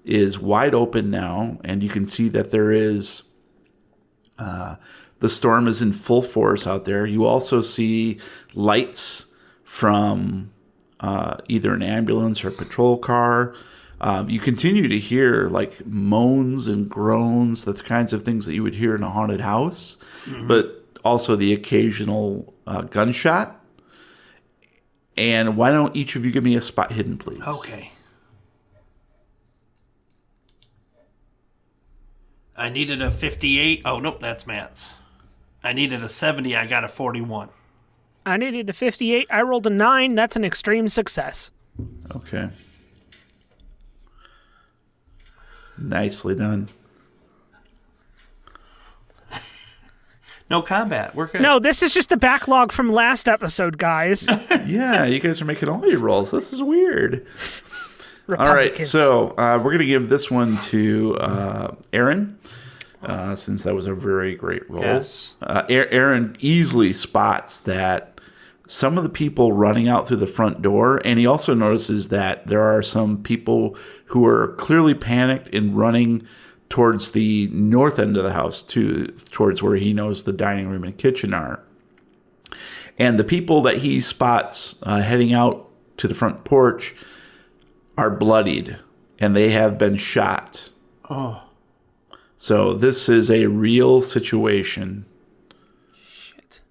Speaker 1: is wide open now, and you can see that there is the storm is in full force out there. You also see lights from either an ambulance or a patrol car. You continue to hear like moans and groans, the kinds of things that you would hear in a haunted house, but also the occasional gunshot. And why don't each of you give me a spot hidden, please?
Speaker 3: Okay. I needed a 58. Oh, nope, that's Matt's. I needed a 70. I got a 41.
Speaker 2: I needed a 58. I rolled a 9. That's an extreme success.
Speaker 1: Okay. Nicely done.
Speaker 3: No combat. We're good.
Speaker 2: No, this is just the backlog from last episode, guys.
Speaker 1: Yeah, you guys are making all your rolls. This is weird. All right, so we're going to give this one to Aaron, since that was a very great roll.
Speaker 3: Yes.
Speaker 1: Aaron easily spots that some of the people running out through the front door, and he also notices that there are some people who are clearly panicked and running towards the north end of the house, towards where he knows the dining room and kitchen are. And the people that he spots heading out to the front porch are bloodied, and they have been shot.
Speaker 3: Oh.
Speaker 1: So this is a real situation.
Speaker 2: Shit.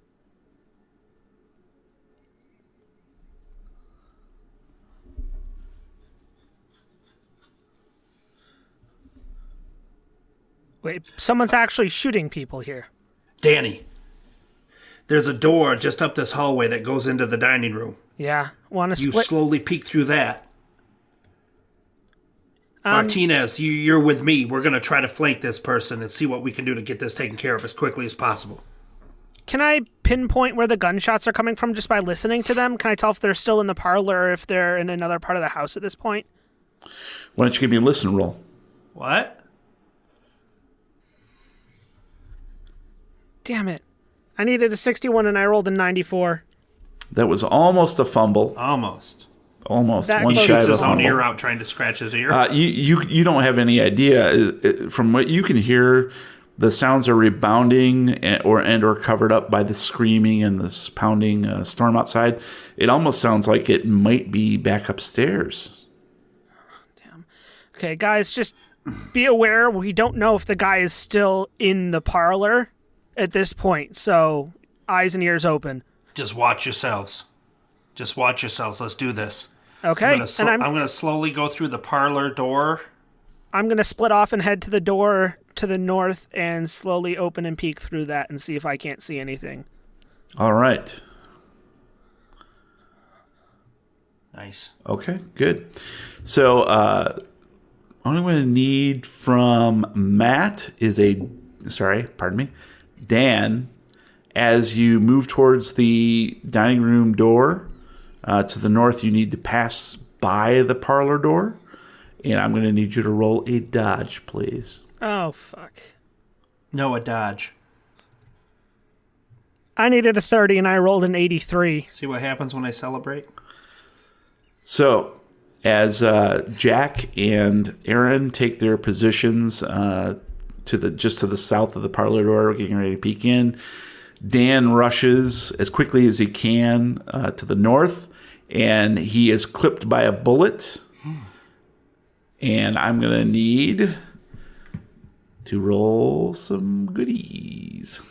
Speaker 2: Wait, someone's actually shooting people here.
Speaker 3: Danny, there's a door just up this hallway that goes into the dining room.
Speaker 2: Yeah, want to
Speaker 3: You
Speaker 2: split?
Speaker 3: slowly peek through that. Martinez, you're with me. We're going to try to flank this person and see what we can do to get this taken care of as quickly as possible.
Speaker 2: Can I pinpoint where the gunshots are coming from just by listening to them? Can I tell if they're still in the parlor or if they're in another part of the house at this point?
Speaker 1: Why don't you give me a listen roll?
Speaker 3: What?
Speaker 2: Damn it. I needed a 61 and I rolled a 94.
Speaker 1: That was almost a fumble.
Speaker 3: Almost.
Speaker 1: Almost.
Speaker 2: That
Speaker 1: One
Speaker 2: close.
Speaker 1: shy
Speaker 3: Shoots
Speaker 1: of a
Speaker 3: his own
Speaker 1: fumble.
Speaker 3: ear out trying to scratch his ear.
Speaker 1: You don't have any idea. From what you can hear, the sounds are rebounding or covered up by the screaming and this pounding storm outside. It almost sounds like it might be back upstairs.
Speaker 2: Damn. Okay, guys, just be aware we don't know if the guy is still in the parlor at this point, so eyes and ears open.
Speaker 3: Just watch yourselves. Just watch yourselves. Let's do this.
Speaker 2: Okay,
Speaker 3: I'm going to slowly go through the parlor door.
Speaker 2: I'm going to split off and head to the door to the north and slowly open and peek through that and see if I can't see anything.
Speaker 1: All right.
Speaker 3: Nice.
Speaker 1: Okay, good. So, what I'm going to need from Matt is Dan, as you move towards the dining room door to the north, you need to pass by the parlor door, and I'm going to need you to roll a dodge, please.
Speaker 2: Oh, fuck.
Speaker 3: No, a dodge.
Speaker 2: I needed a 30 and I rolled an 83.
Speaker 3: See what happens when I celebrate?
Speaker 1: So, as Jack and Aaron take their positions to the south of the parlor door, getting ready to peek in, Dan rushes as quickly as he can to the north, and he is clipped by a bullet. And I'm going to need to roll some goodies.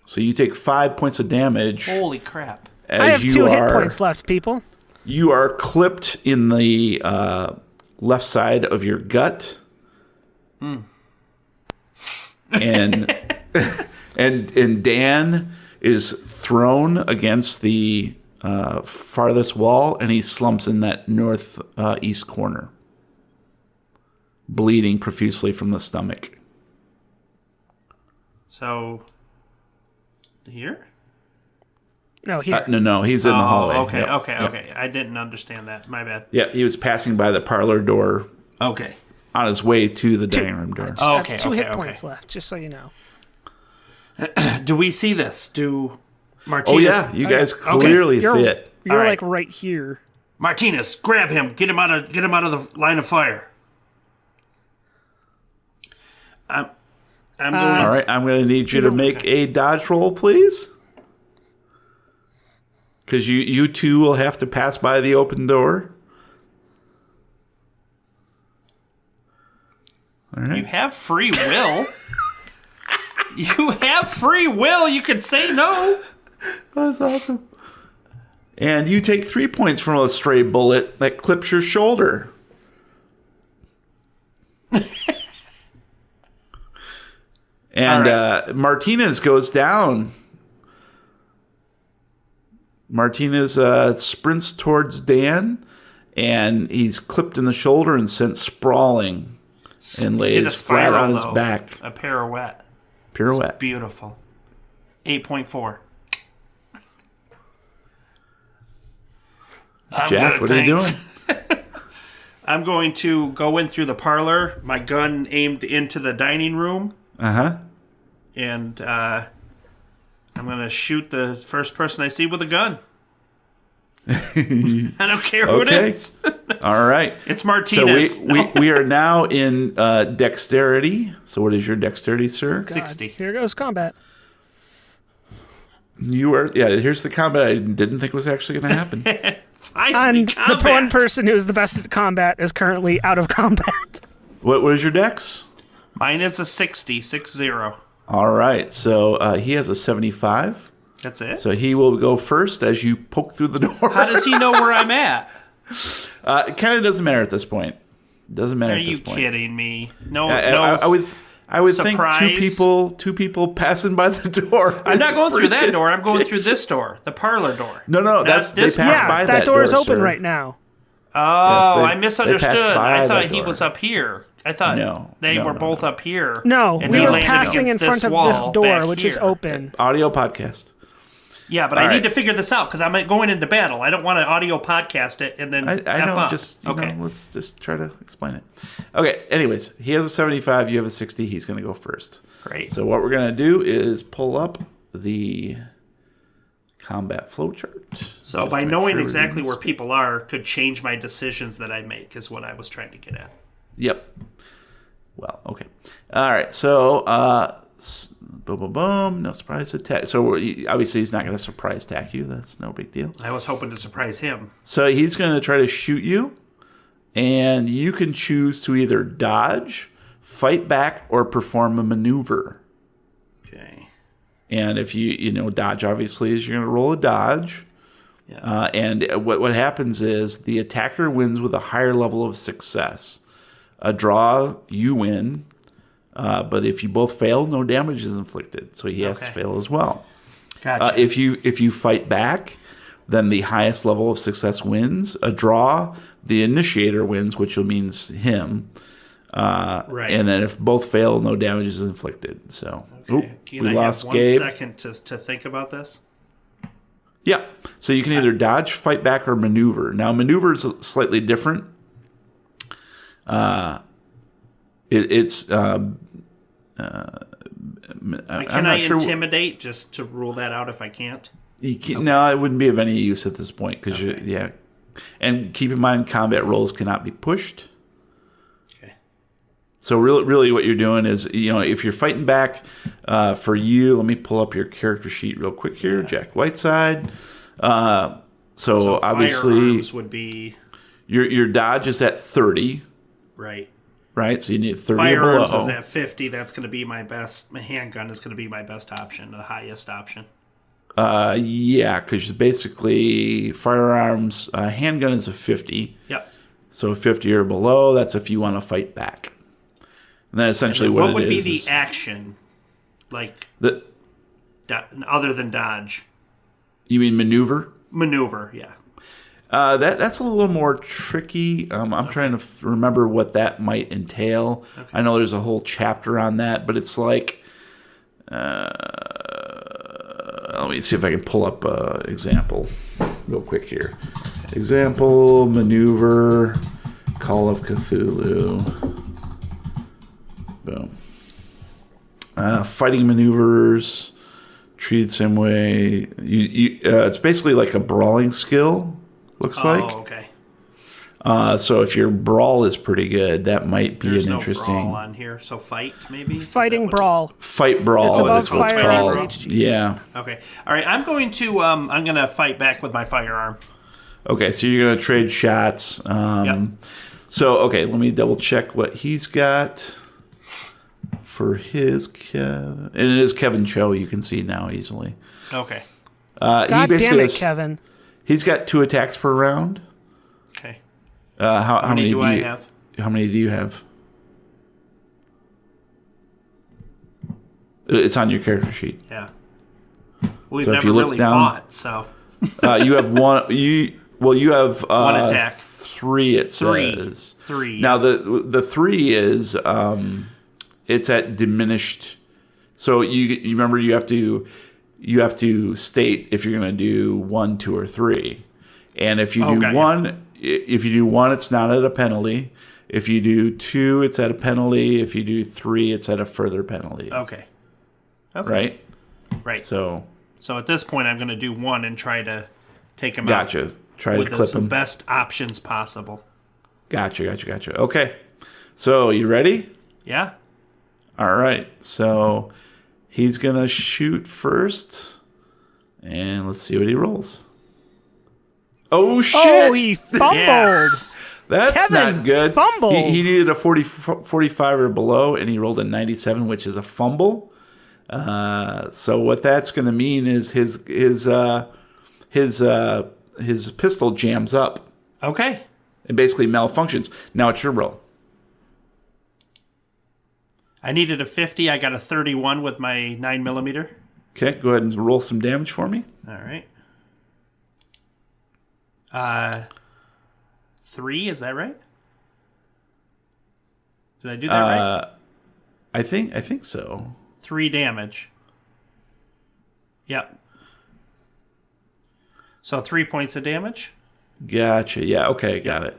Speaker 1: So you take 5 points of damage.
Speaker 3: Holy crap.
Speaker 1: As
Speaker 2: I have
Speaker 1: you
Speaker 2: 2 hit
Speaker 1: are,
Speaker 2: points left, people.
Speaker 1: You are clipped in the left side of your gut. And and Dan is thrown against the farthest wall, and he slumps in that northeast corner, bleeding profusely from the stomach.
Speaker 3: So, here?
Speaker 2: No, here.
Speaker 1: No, he's in the hallway.
Speaker 3: Okay,
Speaker 1: Yep,
Speaker 3: okay,
Speaker 1: yep.
Speaker 3: okay. I didn't understand that. My bad.
Speaker 1: Yeah, he was passing by the parlor door
Speaker 3: Okay.
Speaker 1: on his way to the dining room door.
Speaker 2: I
Speaker 3: Okay,
Speaker 2: have 2
Speaker 3: okay,
Speaker 2: hit
Speaker 3: okay.
Speaker 2: points left, just so you know.
Speaker 3: Do we see this? Do
Speaker 1: Oh
Speaker 3: Martinez...
Speaker 1: yeah, you guys clearly
Speaker 2: You're,
Speaker 1: see it.
Speaker 2: You're
Speaker 3: All right.
Speaker 2: like right here.
Speaker 3: Martinez, grab him. Get him out of the line of fire. I'm going.
Speaker 1: All right, I'm going to need you to make a dodge roll, please. Because you two will have to pass by the open door. All right.
Speaker 3: You have free will. You have free will. You can say no.
Speaker 1: That's awesome. And you take 3 points from a stray bullet that clips your shoulder. And
Speaker 3: right.
Speaker 1: Martinez goes down. Martinez sprints towards Dan, and he's clipped in the shoulder and sent sprawling and lays flat on his back.
Speaker 3: A pirouette.
Speaker 1: Pirouette.
Speaker 3: Beautiful. 8.4.
Speaker 1: Jack, what are you doing?
Speaker 3: I'm going to go in through the parlor, my gun aimed into the dining room.
Speaker 1: Uh-huh.
Speaker 3: And I'm going to shoot the first person I see with a gun. I don't care who it is.
Speaker 1: All right.
Speaker 3: It's Martinez.
Speaker 1: So we are now in dexterity. So what is your dexterity, sir?
Speaker 2: God,
Speaker 3: 60.
Speaker 2: Here goes combat.
Speaker 1: You are, here's the combat I didn't think was actually going to happen.
Speaker 2: And the one person who's the best at combat is currently out of combat.
Speaker 1: What is your dex?
Speaker 3: Mine is a 60.
Speaker 1: All right. So he has a 75.
Speaker 3: That's it?
Speaker 1: So he will go first as you poke through the door.
Speaker 3: How does he know where I'm at?
Speaker 1: It kind of doesn't matter at this point. Doesn't matter
Speaker 3: Are
Speaker 1: at this
Speaker 3: you
Speaker 1: point.
Speaker 3: kidding me? No,
Speaker 1: I would think
Speaker 3: surprise.
Speaker 1: two people passing by the door.
Speaker 3: I'm not going through that door. I'm going through this door, the parlor door.
Speaker 1: No, they pass by
Speaker 2: that door is open
Speaker 1: sir.
Speaker 2: right now.
Speaker 3: Oh,
Speaker 1: Yes,
Speaker 3: I misunderstood.
Speaker 1: they pass by
Speaker 3: I thought
Speaker 1: that
Speaker 3: he
Speaker 1: door.
Speaker 3: was up here. I thought they were both up here.
Speaker 2: No,
Speaker 3: and
Speaker 2: we
Speaker 3: he
Speaker 2: were
Speaker 3: landed
Speaker 2: passing in
Speaker 3: against
Speaker 2: front of
Speaker 3: wall
Speaker 2: this door,
Speaker 3: back
Speaker 2: which is
Speaker 3: here.
Speaker 2: open.
Speaker 1: Audio podcast.
Speaker 3: Yeah, but
Speaker 1: All
Speaker 3: I
Speaker 1: right.
Speaker 3: need to figure this out because I'm going into battle. I don't want to audio podcast it and then
Speaker 1: I
Speaker 3: F
Speaker 1: know,
Speaker 3: up.
Speaker 1: just
Speaker 3: okay.
Speaker 1: let's just try to explain it. Okay, anyways, he has a 75, you have a 60, he's going to go first.
Speaker 3: Great.
Speaker 1: So what we're going to do is pull up the combat flowchart.
Speaker 3: So
Speaker 1: Just
Speaker 3: by
Speaker 1: to make
Speaker 3: knowing
Speaker 1: sure
Speaker 3: exactly where
Speaker 1: everything's-
Speaker 3: people are could change my decisions that I make is what I was trying to get at.
Speaker 1: Yep. Well, okay. All right, so boom, boom, boom, no surprise attack. So obviously he's not going to surprise attack you. That's no big deal.
Speaker 3: I was hoping to surprise him.
Speaker 1: So he's going to try to shoot you, and you can choose to either dodge, fight back, or perform a maneuver.
Speaker 3: Okay.
Speaker 1: And if you dodge, obviously, is you're going to roll a dodge.
Speaker 3: Yeah.
Speaker 1: And what happens is the attacker wins with a higher level of success. A draw, you win. But if you both fail, no damage is inflicted. So he has to fail as well.
Speaker 3: Gotcha.
Speaker 1: If you fight back, then the highest level of success wins. A draw, the initiator wins, which means him.
Speaker 3: Right.
Speaker 1: And then if both fail, no damage is inflicted. So
Speaker 3: Can
Speaker 1: we
Speaker 3: I
Speaker 1: lost
Speaker 3: have 1
Speaker 1: Gabe.
Speaker 3: second to think about this?
Speaker 1: Yeah. So you can either dodge, fight back, or maneuver. Now, maneuver is slightly different.
Speaker 3: Can I intimidate just to rule that out if I can't?
Speaker 1: No, it wouldn't be of any use at this point because and keep in mind, combat rolls cannot be pushed.
Speaker 3: Okay.
Speaker 1: So really, what you're doing is, if you're fighting back, for you, let me pull up your character sheet real quick here, Jack Whiteside. So obviously,
Speaker 3: firearms would be
Speaker 1: your dodge is at 30.
Speaker 3: right.
Speaker 1: Right, so you need 30
Speaker 3: Firearms
Speaker 1: or below.
Speaker 3: is at 50. That's going to be my best. My handgun is going to be my best option, the highest option.
Speaker 1: Yeah, because basically firearms, handgun is a 50.
Speaker 3: Yep.
Speaker 1: So 50 or below, that's if you want to fight back. And then essentially
Speaker 3: what
Speaker 1: what
Speaker 3: would
Speaker 1: it
Speaker 3: be
Speaker 1: is
Speaker 3: the action, like
Speaker 1: the,
Speaker 3: other than dodge?
Speaker 1: you mean maneuver?
Speaker 3: Maneuver, yeah.
Speaker 1: That's a little more tricky. I'm trying to remember what that might entail. Okay. I know there's a whole chapter on that, but it's like, let me see if I can pull up an example real quick here. Example, maneuver, Call of Cthulhu. Boom. Fighting maneuvers, treated same way. It's basically like a brawling skill. Looks like.
Speaker 3: Okay.
Speaker 1: So if your brawl is pretty good, that might be
Speaker 3: There's
Speaker 1: an
Speaker 3: no
Speaker 1: interesting
Speaker 3: brawl on here, so fight maybe. Is
Speaker 2: Fighting
Speaker 3: that what-
Speaker 2: brawl.
Speaker 1: fight brawl.
Speaker 2: It's above
Speaker 1: Is what it's
Speaker 2: firearms
Speaker 1: called.
Speaker 2: HG.
Speaker 1: Yeah.
Speaker 3: Okay. All right. I'm going to fight back with my firearm.
Speaker 1: Okay, so you're gonna trade shots.
Speaker 3: Yep.
Speaker 1: So okay, let me double check what he's got for his and it is Kevin Cho. You can see now easily.
Speaker 3: Okay.
Speaker 1: He
Speaker 2: God
Speaker 1: basically
Speaker 2: damn it,
Speaker 1: has-
Speaker 2: Kevin.
Speaker 1: He's got 2 attacks per round.
Speaker 3: Okay.
Speaker 1: How many
Speaker 3: do I have?
Speaker 1: How many do you have? It's on your character sheet.
Speaker 3: Yeah. We've
Speaker 1: So if
Speaker 3: never
Speaker 1: you look
Speaker 3: really
Speaker 1: down-
Speaker 3: fought, so
Speaker 1: You have one. You have
Speaker 3: One attack.
Speaker 1: 3. It says
Speaker 3: three.
Speaker 1: Now the 3 is it's at diminished. So you remember you have to state if you're going to do 1, 2, or 3, and if you do
Speaker 3: got you.
Speaker 1: 1, if you do 1, it's not at a penalty. If you do 2, it's at a penalty. If you do 3, it's at a further penalty.
Speaker 3: Okay. Okay.
Speaker 1: Right.
Speaker 3: Right.
Speaker 1: So
Speaker 3: So at this point, I'm going to do 1 and try to take him
Speaker 1: gotcha.
Speaker 3: out
Speaker 1: Try
Speaker 3: with
Speaker 1: to clip
Speaker 3: the
Speaker 1: him.
Speaker 3: best options possible.
Speaker 1: Gotcha. Okay. So you ready?
Speaker 3: Yeah.
Speaker 1: All right. So he's going to shoot first. And let's see what he rolls. Oh, shit.
Speaker 2: Oh, he fumbled.
Speaker 3: Yes.
Speaker 1: That's
Speaker 2: Kevin
Speaker 1: not good.
Speaker 2: fumbled.
Speaker 1: He needed a 45 or below, and he rolled a 97, which is a fumble. So what that's going to mean is his pistol jams up
Speaker 3: Okay.
Speaker 1: and basically malfunctions. Now it's your roll.
Speaker 3: I needed a 50. I got a 31 with my 9mm.
Speaker 1: Okay, go ahead and roll some damage for me.
Speaker 3: All right. 3, is that right? Did I do that right?
Speaker 1: I think so.
Speaker 3: 3 damage. Yep. So 3 points of damage?
Speaker 1: Gotcha. Yeah. Okay. Got it.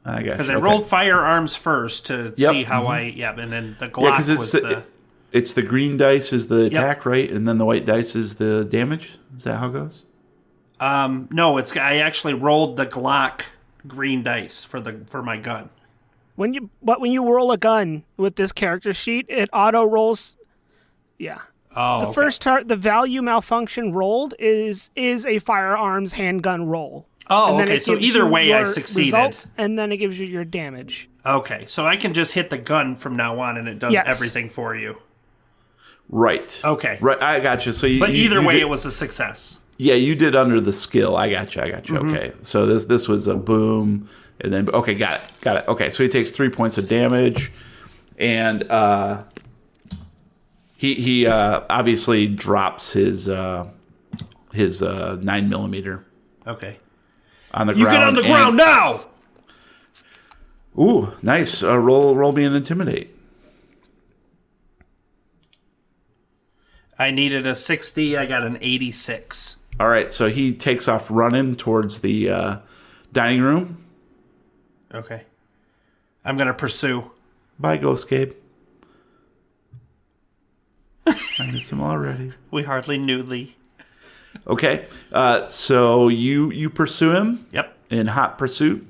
Speaker 1: I got.
Speaker 3: Because I rolled firearms first to
Speaker 1: Yep.
Speaker 3: see how and then the
Speaker 1: Yeah,
Speaker 3: Glock
Speaker 1: because
Speaker 3: was the...
Speaker 1: it's the green dice is the attack, right, and then the white dice is the damage. Is that how it goes?
Speaker 3: No, I actually rolled the Glock green dice for my gun.
Speaker 2: When you roll a gun with this character sheet, it auto rolls. Yeah.
Speaker 3: Oh,
Speaker 2: The first the value malfunction rolled is a firearms handgun roll.
Speaker 3: Oh,
Speaker 2: And then
Speaker 3: okay.
Speaker 2: it
Speaker 3: So
Speaker 2: gives
Speaker 3: either
Speaker 2: you
Speaker 3: way, I
Speaker 2: your
Speaker 3: succeeded.
Speaker 2: result, and then it gives you your damage.
Speaker 3: Okay, so I can just hit the gun from now on, and it does
Speaker 2: Yes.
Speaker 3: everything for you.
Speaker 1: Right.
Speaker 3: Okay.
Speaker 1: Right. I got you. So you.
Speaker 3: But either way,
Speaker 1: did,
Speaker 3: it was a success.
Speaker 1: Yeah, you did under the skill. I got you.
Speaker 3: Mm-hmm.
Speaker 1: Okay. So this was a boom, and then okay, got it. Okay, so he takes 3 points of damage, and he obviously drops his 9mm
Speaker 3: Okay.
Speaker 1: on the
Speaker 3: You
Speaker 1: ground.
Speaker 3: get on the
Speaker 1: and-
Speaker 3: ground now!
Speaker 1: Ooh, nice. Roll me an intimidate.
Speaker 3: I needed a 60. I got an 86.
Speaker 1: All right, so he takes off running towards the dining room.
Speaker 3: Okay. I'm going to pursue.
Speaker 1: Bye, Ghost Gabe. I miss him already.
Speaker 3: We hardly knew Lee.
Speaker 1: Okay, so you pursue him
Speaker 3: Yep.
Speaker 1: in hot pursuit,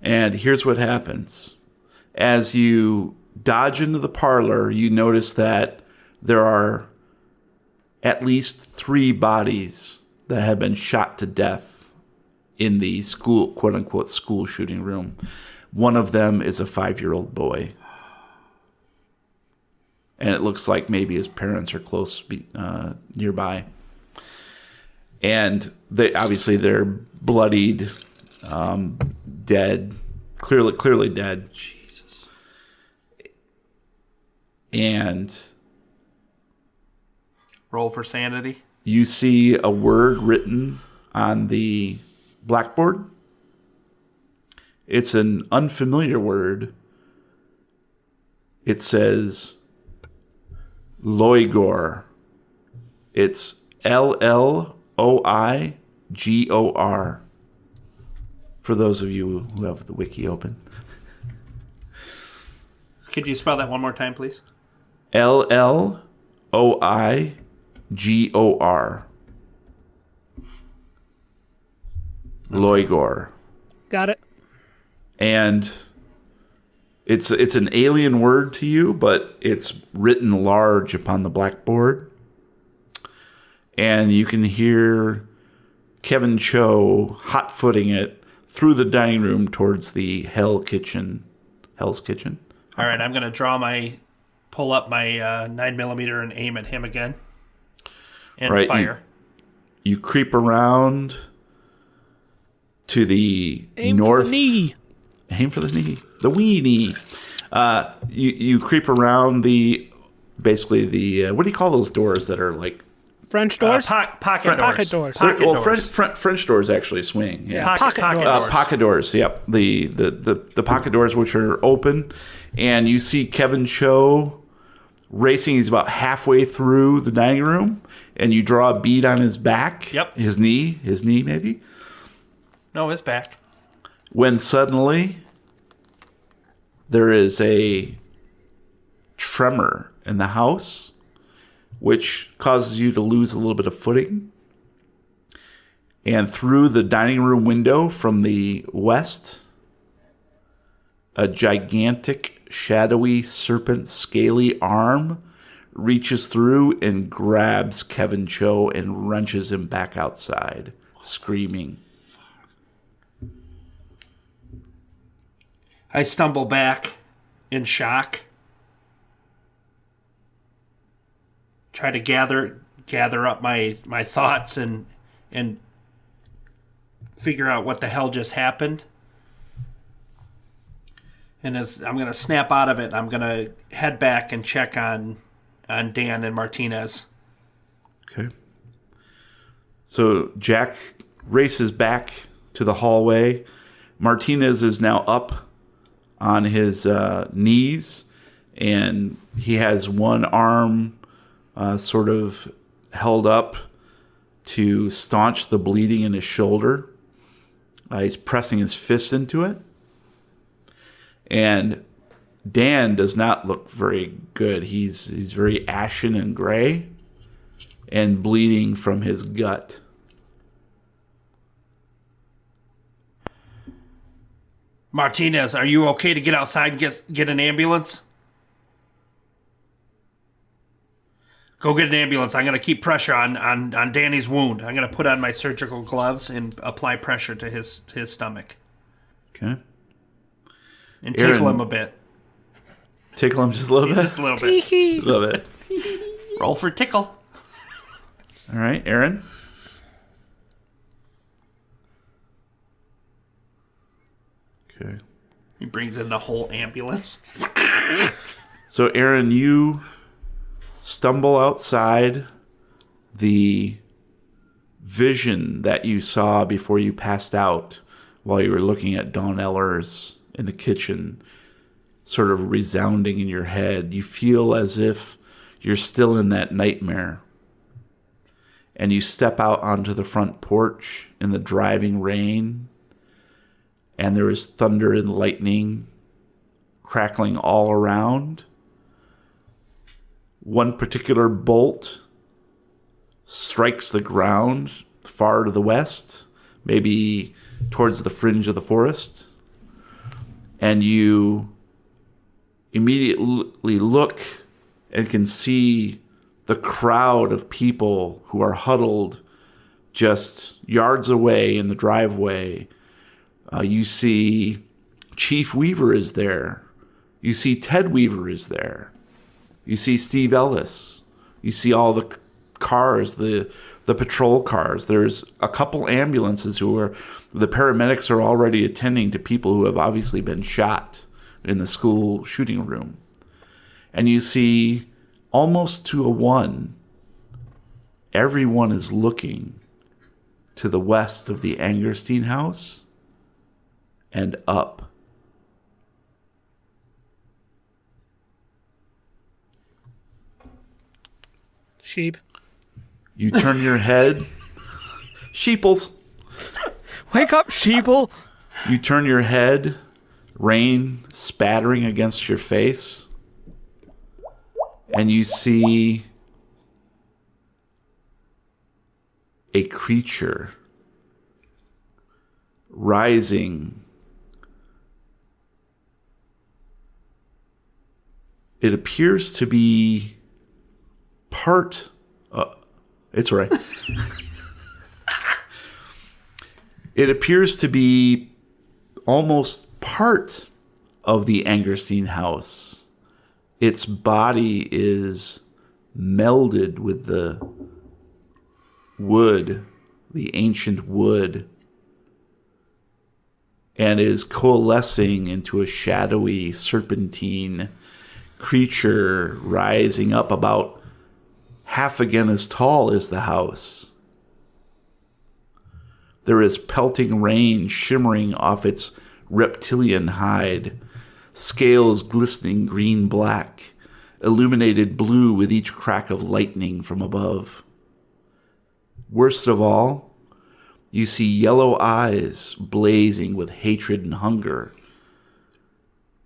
Speaker 1: and here's what happens: as you dodge into the parlor, you notice that there are at least 3 bodies that have been shot to death in the school, quote unquote, school shooting room. One of them is a 5-year-old boy. And it looks like maybe his parents are close nearby. And they're bloodied, dead, clearly dead.
Speaker 3: Jesus.
Speaker 1: And
Speaker 3: Roll for sanity.
Speaker 1: you see a word written on the blackboard. It's an unfamiliar word. It says Loigor. It's Loigor. For those of you who have the wiki open.
Speaker 3: Could you spell that one more time, please?
Speaker 1: Loigor. Loigor.
Speaker 2: Got it.
Speaker 1: And it's an alien word to you, but it's written large upon the blackboard. And you can hear Kevin Cho hot-footing it through the dining room towards the Hell's Kitchen.
Speaker 3: All right, I'm going to pull up my 9mm and aim at him again. And fire.
Speaker 1: You creep around to the north.
Speaker 2: For the knee.
Speaker 1: Aim for the knee. The weenie. You creep around what do you call those doors that are like
Speaker 2: French doors?
Speaker 3: Pocket doors.
Speaker 1: French doors actually swing. Yeah.
Speaker 3: Pocket doors.
Speaker 1: Pocket doors. Yep. The pocket doors, which are open, and you see Kevin Cho racing. He's about halfway through the dining room, and you draw a bead on his back.
Speaker 3: Yep.
Speaker 1: His knee maybe.
Speaker 3: No, his back.
Speaker 1: When suddenly there is a tremor in the house, which causes you to lose a little bit of footing. And through the dining room window from the west, a gigantic, shadowy, serpent, scaly arm reaches through and grabs Kevin Cho and wrenches him back outside, screaming.
Speaker 3: I stumble back in shock. Try to gather up my thoughts and figure out what the hell just happened. And as I'm going to snap out of it, I'm going to head back and check on Dan and Martinez.
Speaker 1: Okay. So Jack races back to the hallway. Martinez is now up on his knees, and he has one arm sort of held up to staunch the bleeding in his shoulder. He's pressing his fist into it. And Dan does not look very good. He's very ashen and gray and bleeding from his gut.
Speaker 3: Martinez, are you okay to get outside and get an ambulance? Go get an ambulance. I'm going to keep pressure on Danny's wound. I'm going to put on my surgical gloves and apply pressure to his stomach.
Speaker 1: Okay.
Speaker 3: And tickle him a bit.
Speaker 1: Tickle him just a little bit?
Speaker 3: Just a little bit.
Speaker 1: A little bit.
Speaker 3: Roll for tickle.
Speaker 1: All right, Aaron. Okay.
Speaker 3: He brings in the whole ambulance.
Speaker 1: So, Aaron, you stumble outside. The vision that you saw before you passed out while you were looking at Dawn Ellers in the kitchen sort of resounding in your head. You feel as if you're still in that nightmare. And you step out onto the front porch in the driving rain, and there is thunder and lightning crackling all around. One particular bolt strikes the ground far to the west, maybe towards the fringe of the forest, and you immediately look and can see the crowd of people who are huddled just yards away in the driveway. You see Chief Weaver is there. You see Ted Weaver is there. You see Steve Ellis. You see all the cars, the patrol cars. There's a couple ambulances the paramedics are already attending to people who have obviously been shot in the school shooting room. And you see, almost to a one, everyone is looking to the west of the Angerstein house and up.
Speaker 2: Sheep.
Speaker 1: You turn your head. Sheeples.
Speaker 2: Wake up, sheeple.
Speaker 1: You turn your head, rain spattering against your face, and you see a creature rising. It appears to be part... it's right. It appears to be almost part of the Angerstein house. Its body is melded with the wood, the ancient wood, and is coalescing into a shadowy serpentine creature rising up about half again as tall as the house. There is pelting rain shimmering off its reptilian hide, scales glistening green-black, illuminated blue with each crack of lightning from above. Worst of all, you see yellow eyes blazing with hatred and hunger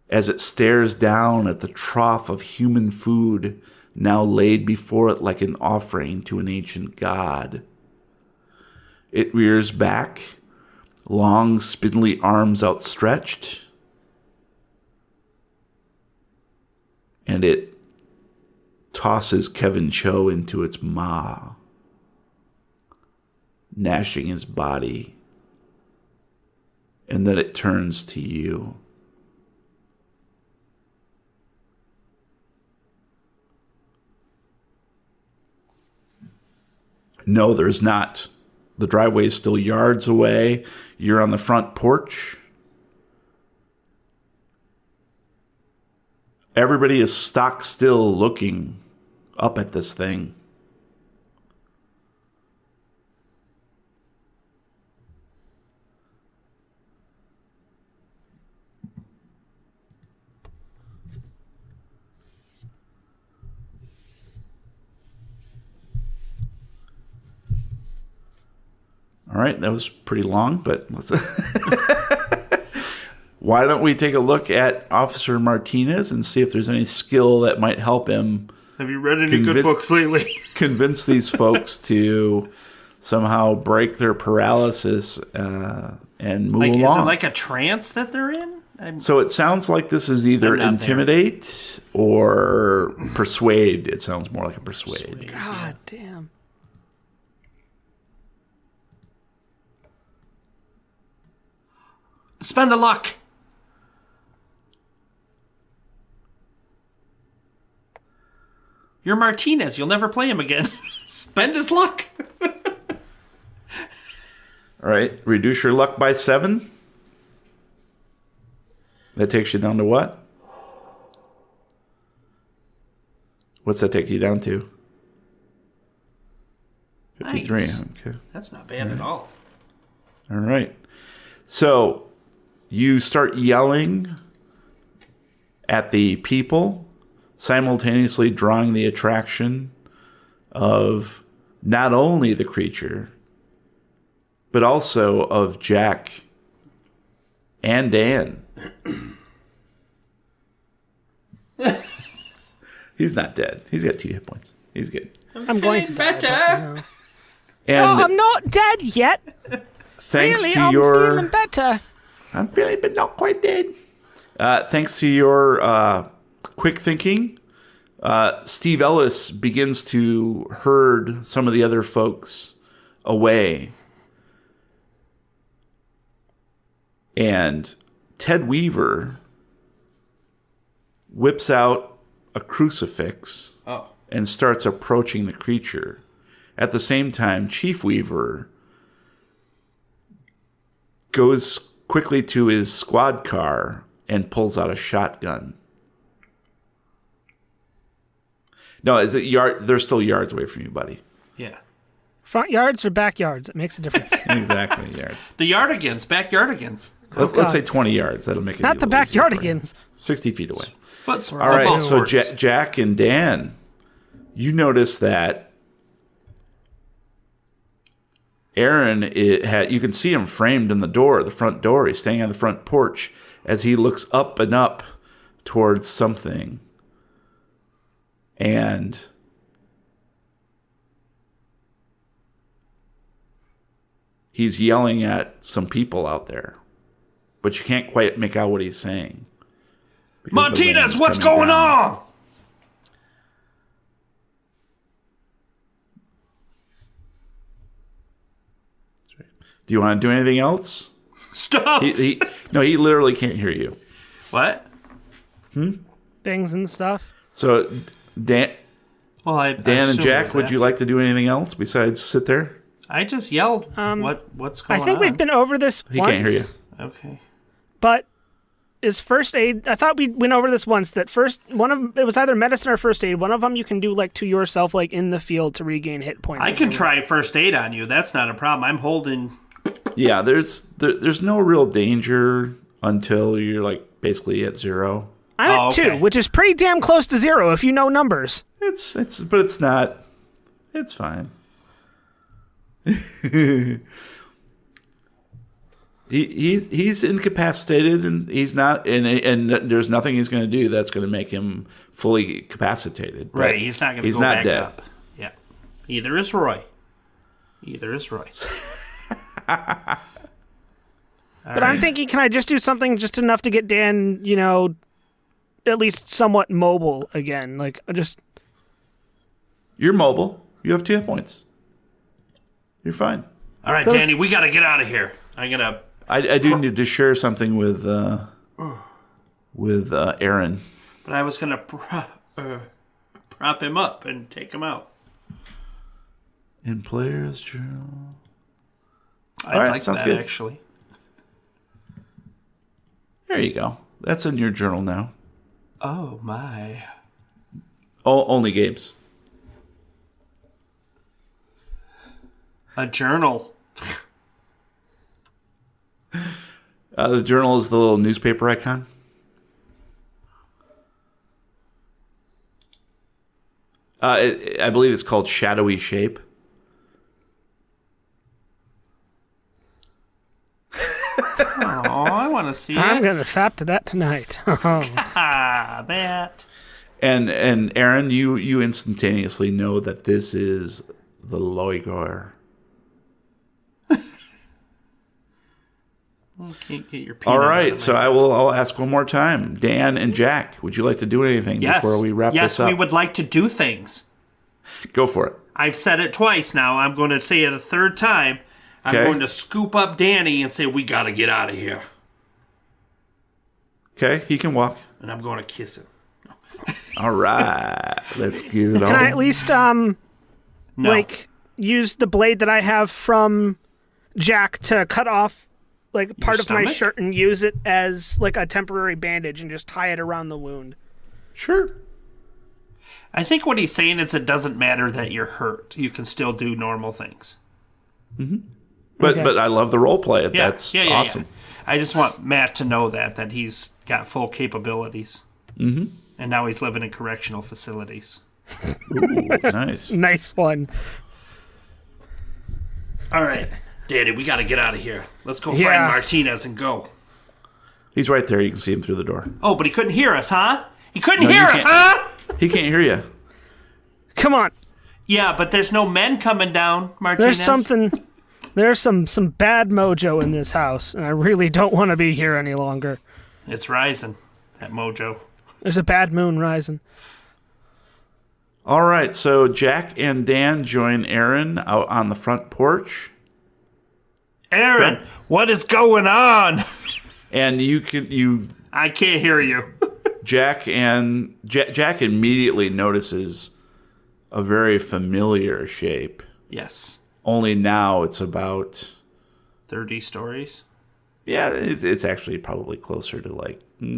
Speaker 1: as it stares down at the trough of human food now laid before it like an offering to an ancient god. It rears back, long spindly arms outstretched, and it tosses Kevin Cho into its maw, gnashing his body, and then it turns to you. No, there's not. The driveway is still yards away. You're on the front porch. Everybody is stock still looking up at this thing. All right, that was pretty long, but let's... Why don't we take a look at Officer Martinez and see if there's any skill that might help him...
Speaker 3: Have you read any good books lately?
Speaker 1: Convince these folks to somehow break their paralysis and move along.
Speaker 3: Is it like a trance that they're in?
Speaker 1: So it sounds like this is either intimidate or persuade. It sounds more like a persuade.
Speaker 2: God damn.
Speaker 3: Spend a luck. You're Martinez. You'll never play him again. Spend his luck.
Speaker 1: All right. Reduce your luck by 7. That takes you down to what? What's that take you down to? 53.
Speaker 3: Nice.
Speaker 1: Okay.
Speaker 3: That's not bad at all.
Speaker 1: All right. So you start yelling at the people, simultaneously drawing the attraction of not only the creature, but also of Jack and Dan. He's not dead. He's got 2 hit points. He's good.
Speaker 2: I'm going to die,
Speaker 3: better.
Speaker 2: but, you know.
Speaker 1: And
Speaker 2: No, I'm not dead yet.
Speaker 1: thanks
Speaker 2: Really,
Speaker 1: to
Speaker 2: I'm
Speaker 1: your...
Speaker 2: feeling better.
Speaker 1: I'm feeling, but not quite dead. Thanks to your quick thinking, Steve Ellis begins to herd some of the other folks away. And Ted Weaver whips out a crucifix and starts approaching the creature. At the same time, Chief Weaver goes quickly to his squad car and pulls out a shotgun. No, is it yard? They're still yards away from you, buddy.
Speaker 3: Yeah.
Speaker 2: Front yards or backyards? It makes a difference.
Speaker 1: Exactly, yards.
Speaker 3: The yardigans, backyardigans.
Speaker 1: Let's say 20 yards. That'll make it
Speaker 2: Not
Speaker 1: a
Speaker 2: the
Speaker 1: little easier for you.
Speaker 2: backyardigans.
Speaker 1: 60 feet away.
Speaker 3: All
Speaker 1: All right, so Jack and Dan, you notice that Aaron, you can see him framed in the door, the front door. He's standing on the front porch as he looks up and up towards something. And he's yelling at some people out there, but you can't quite make out what he's saying. because the wind
Speaker 3: Martinez,
Speaker 1: is
Speaker 3: what's
Speaker 1: coming
Speaker 3: going
Speaker 1: down.
Speaker 3: on?
Speaker 1: Do you want to do anything else?
Speaker 3: Stop.
Speaker 1: No, he literally can't hear you.
Speaker 3: What?
Speaker 2: Things and stuff.
Speaker 1: So, Dan
Speaker 3: Well, I
Speaker 1: and
Speaker 3: assume
Speaker 1: Jack,
Speaker 3: it was
Speaker 1: would you
Speaker 3: after.
Speaker 1: like to do anything else besides sit there?
Speaker 3: I just yelled. What's going
Speaker 2: I
Speaker 3: on?
Speaker 2: think we've been over this
Speaker 1: He
Speaker 2: once.
Speaker 1: can't hear you.
Speaker 3: Okay.
Speaker 2: But is first aid? I thought we went over this once. That first one of it was either medicine or first aid. One of them you can do like to yourself, like in the field to regain hit points.
Speaker 3: I can try first aid on you. That's not a problem. I'm holding.
Speaker 1: Yeah, there's no real danger until you're like basically at 0.
Speaker 2: I'm at
Speaker 3: okay.
Speaker 2: 2, which is pretty damn close to 0 if you know numbers.
Speaker 1: But it's not. It's fine. He's incapacitated and he's not and there's nothing he's going to do that's going to make him fully capacitated. But
Speaker 3: Right. He's not going to go
Speaker 1: not
Speaker 3: back
Speaker 1: dead.
Speaker 3: up. Yeah. Either is Roy.
Speaker 2: But I'm thinking, can I just do something just enough to get Dan, at least somewhat mobile again? Like, just.
Speaker 1: You're mobile. You have 2 hit points. You're fine.
Speaker 3: All right, Danny, we got to get out of here. I'm going to.
Speaker 1: I do need to share something with Aaron.
Speaker 3: But I was going to prop him up and take him out.
Speaker 1: In Player's Journal.
Speaker 3: I'd
Speaker 1: right,
Speaker 3: like
Speaker 1: sounds
Speaker 3: that,
Speaker 1: good.
Speaker 3: actually.
Speaker 1: There you go. That's in your journal now.
Speaker 3: Oh, my.
Speaker 1: Oh, only games.
Speaker 3: A journal.
Speaker 1: The journal is the little newspaper icon. I believe it's called Shadowy Shape.
Speaker 3: Oh, I want to see
Speaker 2: I'm
Speaker 3: it.
Speaker 2: going to fap to that tonight.
Speaker 3: Ah, Matt.
Speaker 1: And Aaron, you instantaneously know that this is the Loigor.
Speaker 3: You can't get your peanut
Speaker 1: All
Speaker 3: out
Speaker 1: right,
Speaker 3: of
Speaker 1: so
Speaker 3: my-
Speaker 1: I'll ask one more time. Dan and Jack, would you like to do anything before we wrap
Speaker 3: yes,
Speaker 1: this up?
Speaker 3: we would like to do things.
Speaker 1: Go for it.
Speaker 3: I've said it twice now. I'm going to say it a third time. I'm
Speaker 1: Okay.
Speaker 3: going to scoop up Danny and say, we got to get out of here.
Speaker 1: Okay, he can walk.
Speaker 3: And I'm going to kiss him.
Speaker 1: All right, let's get it on.
Speaker 2: Can I at least,
Speaker 3: No.
Speaker 2: use the blade that I have from Jack to cut off, part of my
Speaker 3: stomach?
Speaker 2: shirt and use it as, a temporary bandage and just tie it around the wound?
Speaker 1: Sure.
Speaker 3: I think what he's saying is it doesn't matter that you're hurt. You can still do normal things.
Speaker 1: But
Speaker 2: Okay.
Speaker 1: I love the role play.
Speaker 3: Yeah,
Speaker 1: That's
Speaker 3: yeah,
Speaker 1: awesome.
Speaker 3: Yeah. I just want Matt to know that he's got full capabilities. Mm-hmm. And now he's living in correctional facilities.
Speaker 1: Ooh, nice.
Speaker 2: Nice one.
Speaker 3: All right, Danny, we got to get out of here. Let's go
Speaker 2: Yeah.
Speaker 3: find Martinez and go.
Speaker 1: He's right there. You can see him through the door.
Speaker 3: Oh, but he couldn't hear us, huh? He couldn't
Speaker 1: No,
Speaker 3: hear
Speaker 1: you
Speaker 3: us,
Speaker 1: can't.
Speaker 3: huh?
Speaker 1: He can't hear you.
Speaker 2: Come on.
Speaker 3: Yeah, but there's no men coming down, Martinez.
Speaker 2: There's some bad mojo in this house, and I really don't want to be here any longer.
Speaker 3: It's rising, that mojo.
Speaker 2: There's a bad moon rising.
Speaker 1: All right, so Jack and Dan join Aaron out on the front porch,
Speaker 3: Aaron,
Speaker 1: Right.
Speaker 3: what is going on?
Speaker 1: and
Speaker 3: I can't hear you.
Speaker 1: Jack immediately notices a very familiar shape.
Speaker 3: Yes.
Speaker 1: Only now it's about
Speaker 3: 30 stories.
Speaker 1: it's actually probably closer to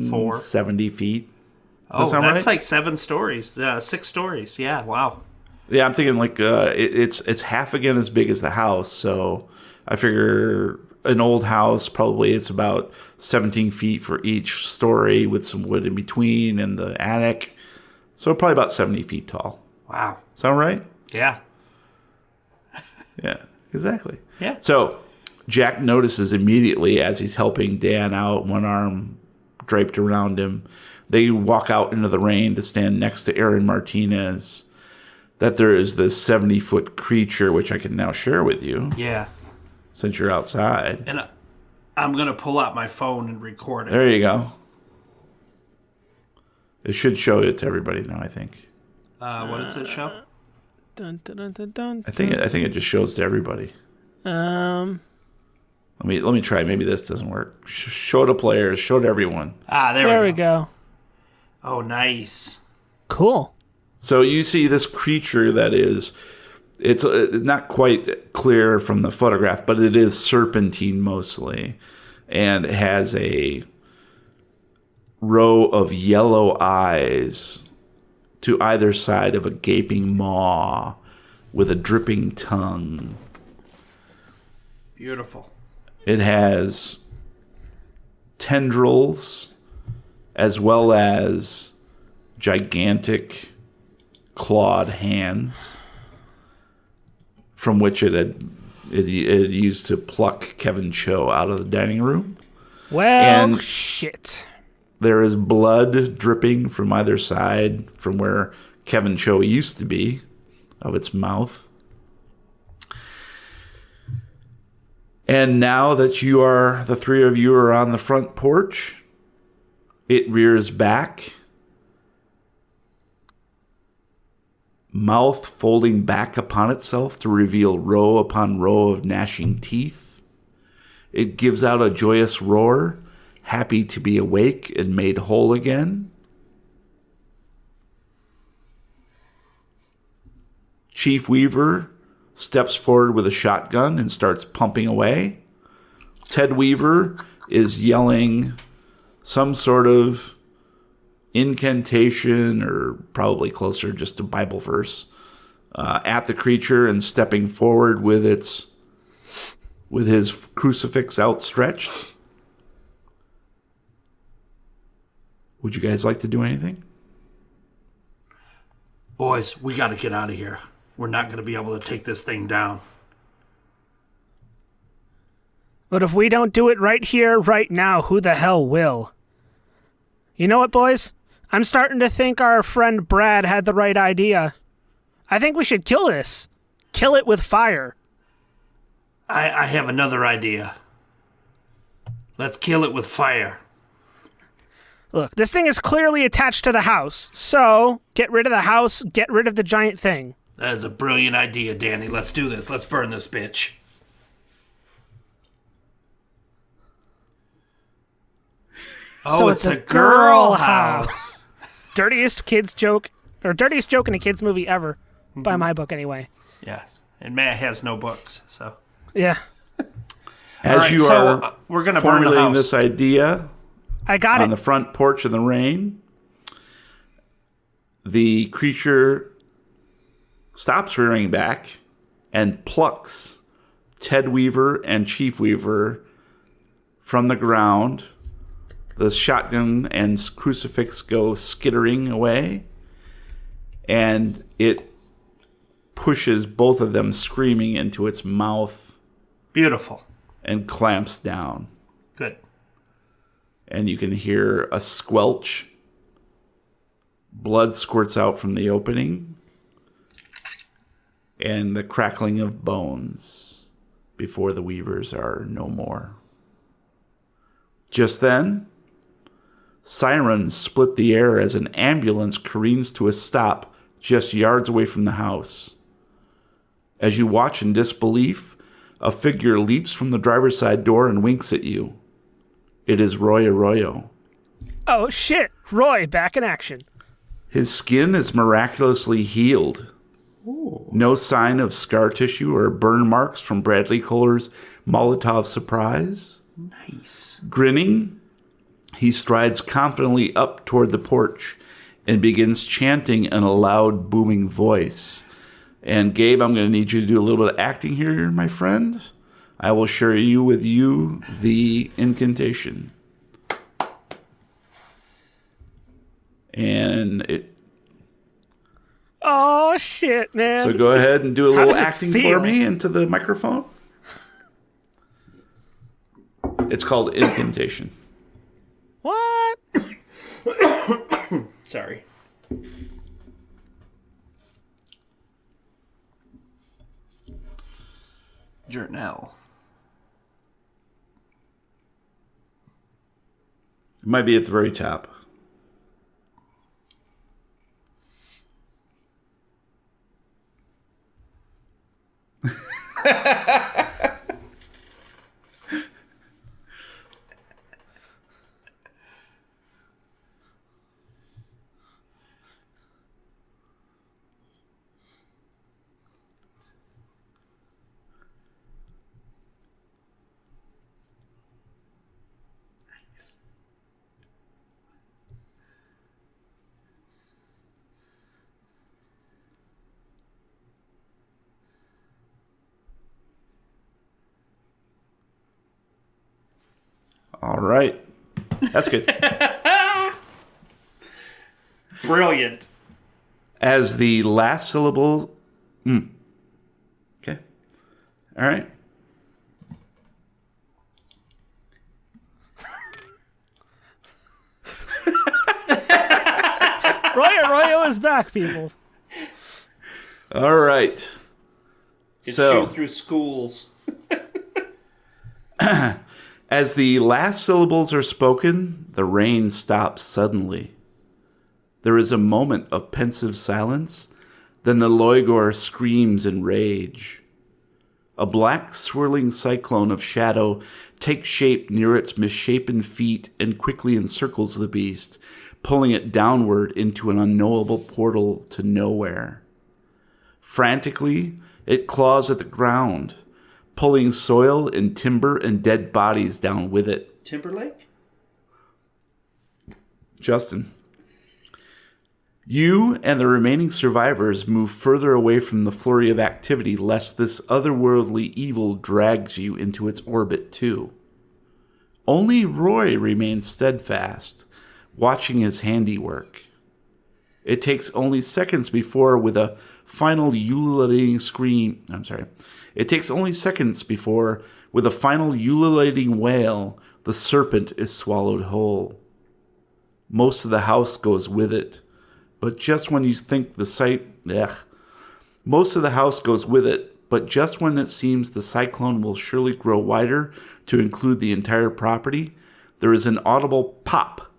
Speaker 3: 4.
Speaker 1: 70 feet.
Speaker 3: Oh,
Speaker 1: sound
Speaker 3: that's
Speaker 1: right?
Speaker 3: like 7 stories. 6 stories. Yeah, wow.
Speaker 1: Yeah, I'm thinking it's half again as big as the house. So I figure an old house probably it's about 17 feet for each story with some wood in between and the attic. So probably about 70 feet tall.
Speaker 3: Wow.
Speaker 1: Sound right?
Speaker 3: Yeah.
Speaker 1: Yeah, exactly.
Speaker 3: Yeah.
Speaker 1: So Jack notices immediately as he's helping Dan out, one arm draped around him. They walk out into the rain to stand next to Aaron Martinez, that there is this 70-foot creature, which I can now share with you.
Speaker 3: Yeah.
Speaker 1: since you're outside.
Speaker 3: And I'm going to pull out my phone and record it.
Speaker 1: There you go. It should show it to everybody now, I think.
Speaker 3: What does it show?
Speaker 2: Dun, dun, dun, dun, dun,
Speaker 1: I think it just shows to everybody. Let me try. Maybe this doesn't work. Show to players. Show to everyone.
Speaker 3: There
Speaker 2: we go.
Speaker 3: Oh, nice.
Speaker 2: Cool.
Speaker 1: So you see this creature that is, it's not quite clear from the photograph, but it is serpentine mostly, and it has a row of yellow eyes to either side of a gaping maw with a dripping tongue.
Speaker 3: Beautiful.
Speaker 1: It has tendrils as well as gigantic clawed hands from which it used to pluck Kevin Cho out of the dining room.
Speaker 2: Well,
Speaker 1: And-
Speaker 2: shit.
Speaker 1: There is blood dripping from either side from where Kevin Cho used to be of its mouth. And now that the three of you are on the front porch, it rears back, mouth folding back upon itself to reveal row upon row of gnashing teeth. It gives out a joyous roar, happy to be awake and made whole again. Chief Weaver steps forward with a shotgun and starts pumping away. Ted Weaver is yelling some sort of incantation, or probably closer just a Bible verse, at the creature and stepping forward with his crucifix outstretched. Would you guys like to do anything?
Speaker 3: Boys, we got to get out of here. We're not going to be able to take this thing down.
Speaker 2: But if we don't do it right here, right now, who the hell will? You know what, boys? I'm starting to think our friend Brad had the right idea. I think we should kill this. Kill it with fire.
Speaker 3: I have another idea. Let's kill it with fire.
Speaker 2: Look, this thing is clearly attached to the house, so get rid of the house, get rid of the giant thing.
Speaker 3: That is a brilliant idea, Danny. Let's do this. Let's burn this bitch. Oh,
Speaker 2: So
Speaker 3: it's
Speaker 2: it's
Speaker 3: a
Speaker 2: a
Speaker 3: girl
Speaker 2: girl
Speaker 3: house.
Speaker 2: Dirtiest joke in a kid's movie ever, by my book anyway.
Speaker 3: Yeah, and Matt has no books, so.
Speaker 2: Yeah,
Speaker 1: As
Speaker 3: All right,
Speaker 1: you
Speaker 3: so,
Speaker 1: are
Speaker 3: we're gonna burn the
Speaker 1: formulating
Speaker 3: house.
Speaker 1: this idea
Speaker 2: I got
Speaker 1: on
Speaker 2: it.
Speaker 1: the front porch in the rain, the creature stops rearing back and plucks Ted Weaver and Chief Weaver from the ground. The shotgun and crucifix go skittering away, and it pushes both of them screaming into its mouth
Speaker 3: Beautiful.
Speaker 1: and clamps down.
Speaker 3: Good.
Speaker 1: And you can hear a squelch. Blood squirts out from the opening, and the crackling of bones before the Weavers are no more. Just then, sirens split the air as an ambulance careens to a stop just yards away from the house. As you watch in disbelief, a figure leaps from the driver's side door and winks at you. It is Roy Arroyo.
Speaker 2: Oh shit, Roy, back in action.
Speaker 1: His skin is miraculously healed. No sign of scar tissue or burn marks from Bradley Kohler's Molotov surprise.
Speaker 3: Nice.
Speaker 1: Grinning, he strides confidently up toward the porch and begins chanting in a loud, booming voice. And Gabe, I'm going to need you to do a little bit of acting here, my friend. I will share with you the incantation. And it.
Speaker 2: Oh shit, man.
Speaker 1: So go ahead and do a
Speaker 2: How
Speaker 1: little
Speaker 2: does it
Speaker 1: acting
Speaker 2: feel?
Speaker 1: for me into the microphone. It's called incantation.
Speaker 2: What?
Speaker 3: Sorry. Journal.
Speaker 1: It might be at the very top. All right. That's good.
Speaker 3: Brilliant.
Speaker 1: As the last syllable... Okay. All right.
Speaker 2: Royo is back, people.
Speaker 1: All right.
Speaker 3: It
Speaker 1: So,
Speaker 3: shoot through schools.
Speaker 1: as the last syllables are spoken, the rain stops suddenly. There is a moment of pensive silence, then the Loigor screams in rage. A black swirling cyclone of shadow takes shape near its misshapen feet and quickly encircles the beast, pulling it downward into an unknowable portal to nowhere. Frantically, it claws at the ground, pulling soil and timber and dead bodies down with it.
Speaker 3: Timberlake?
Speaker 1: Justin. You and the remaining survivors move further away from the flurry of activity lest this otherworldly evil drags you into its orbit too. Only Roy remains steadfast, watching his handiwork. It takes only seconds before, with a final ululating scream... It takes only seconds before, with a final ululating wail, the serpent is swallowed whole. Most of the house goes with it, but just when you think the Most of the house goes with it, but just when it seems the cyclone will surely grow wider to include the entire property, there is an audible pop,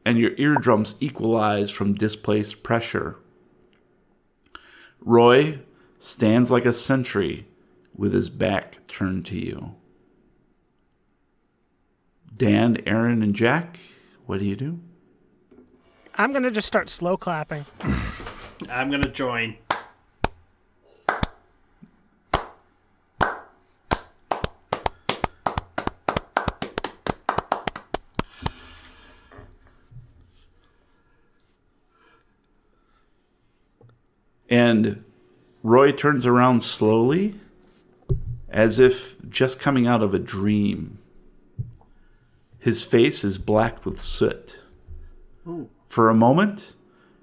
Speaker 1: and your eardrums equalize from displaced pressure. Roy stands like a sentry with his back turned to you. Dan, Aaron, and Jack, what do you do?
Speaker 2: I'm going to just start slow clapping.
Speaker 3: I'm going to join.
Speaker 1: And Roy turns around slowly, as if just coming out of a dream. His face is black with soot.
Speaker 3: Ooh.
Speaker 1: For a moment,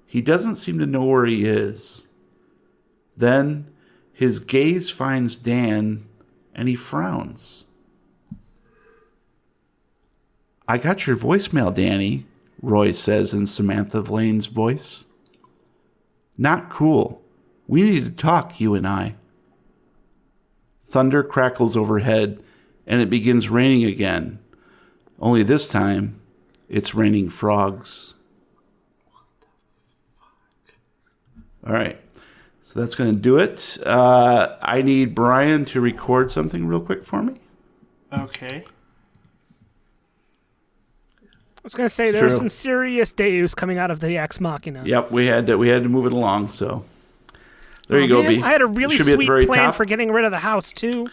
Speaker 1: he doesn't seem to know where he is. Then his gaze finds Dan, and he frowns. "I got your voicemail, Danny," Roy says in Samantha Lane's voice. "Not cool. We need to talk, you and I." Thunder crackles overhead, and it begins raining again. Only this time, it's raining frogs. All right, so that's going to do it. I need Brian to record something real quick for me.
Speaker 3: Okay.
Speaker 2: I was going to say, there's some serious deus coming out of the Ex Machina.
Speaker 1: Yep, we had to move it along, so there you go,
Speaker 2: man,
Speaker 1: B.
Speaker 2: I had a really sweet plan for getting rid of the house, too. I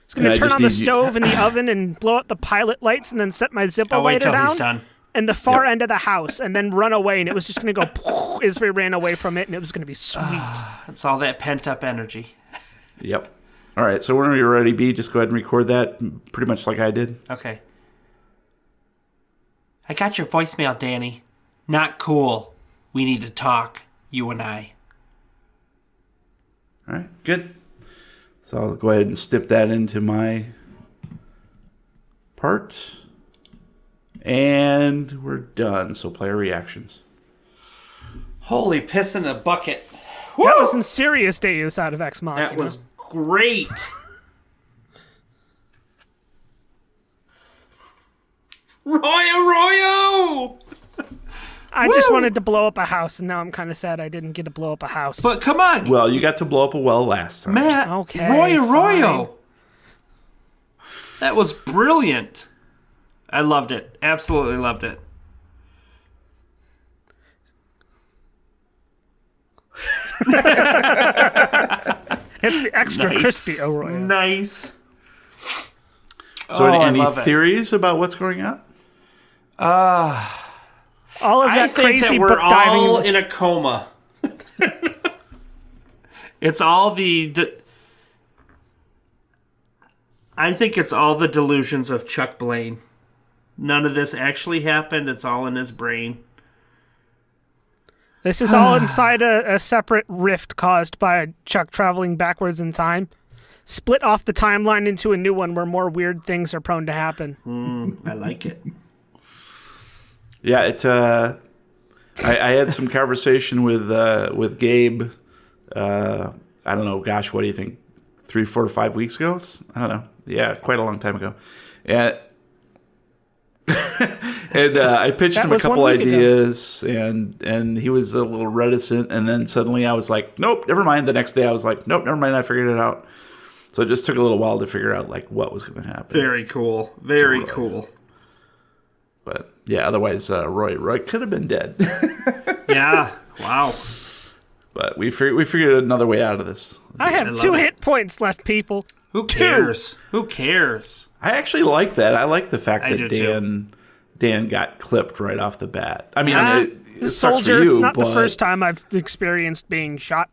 Speaker 2: was going to turn on the stove and the oven and blow out the pilot lights and then set my Zippo lighter down in the far end of the house and then run away, and it was just going to go as we ran away from it, and it was going to be sweet.
Speaker 3: It's all that pent-up energy.
Speaker 1: Yep. All right, so whenever you're ready, B, just go ahead and record that pretty much like I did.
Speaker 3: Okay. "I got your voicemail, Danny. Not cool. We need to talk, you and I."
Speaker 1: All right, good. So I'll go ahead and snip that into my part. And we're done. So player reactions.
Speaker 3: Holy piss in a bucket.
Speaker 2: That was some serious deus out of Ex Machina.
Speaker 3: That was great. Royo!
Speaker 2: I just wanted to blow up a house, and now I'm kind of sad I didn't get to blow up a house.
Speaker 3: But come on,
Speaker 1: Well, you got to blow up a well last time.
Speaker 3: Matt.
Speaker 2: Okay,
Speaker 3: Roy
Speaker 2: fine.
Speaker 3: Arroyo. That was brilliant. I loved it. Absolutely loved it.
Speaker 2: It's the extra
Speaker 3: Nice.
Speaker 2: crispy Arroyo.
Speaker 3: Nice.
Speaker 1: So,
Speaker 3: I
Speaker 1: any
Speaker 3: love it.
Speaker 1: theories about what's going on?
Speaker 2: All of that
Speaker 3: I think
Speaker 2: crazy
Speaker 3: that we're
Speaker 2: book diving.
Speaker 3: all in a coma. It's all I think it's all the delusions of Chuck Blaine. None of this actually happened. It's all in his brain.
Speaker 2: This is all inside a separate rift caused by Chuck traveling backwards in time. Split off the timeline into a new one where more weird things are prone to happen.
Speaker 3: I like it.
Speaker 1: Yeah, I had some conversation with Gabe. I don't know. Gosh, what do you think? 3, 4, 5 weeks ago? I don't know. Yeah, quite a long time ago. Yeah. And I pitched
Speaker 2: That
Speaker 1: him a
Speaker 2: was
Speaker 1: couple
Speaker 2: 1 week ago.
Speaker 1: ideas, and he was a little reticent. And then suddenly I was like, nope, never mind. The next day I was like, nope, never mind. I figured it out. So it just took a little while to figure out like what was going to happen.
Speaker 3: Very cool. Very
Speaker 1: Totally.
Speaker 3: cool.
Speaker 1: But yeah, otherwise Roy could have been dead.
Speaker 3: Yeah. Wow.
Speaker 1: But we figured another way out of this.
Speaker 2: I have
Speaker 3: love
Speaker 2: 2
Speaker 3: it.
Speaker 2: hit points left, people.
Speaker 3: Who cares? Who cares?
Speaker 1: I actually like that. I like the fact
Speaker 3: I
Speaker 1: that
Speaker 3: do too.
Speaker 1: Dan got clipped right off the bat. I mean,
Speaker 2: Ah,
Speaker 1: it sucks for
Speaker 2: Soldier,
Speaker 1: you,
Speaker 2: not
Speaker 1: but
Speaker 2: the first time I've experienced being shot.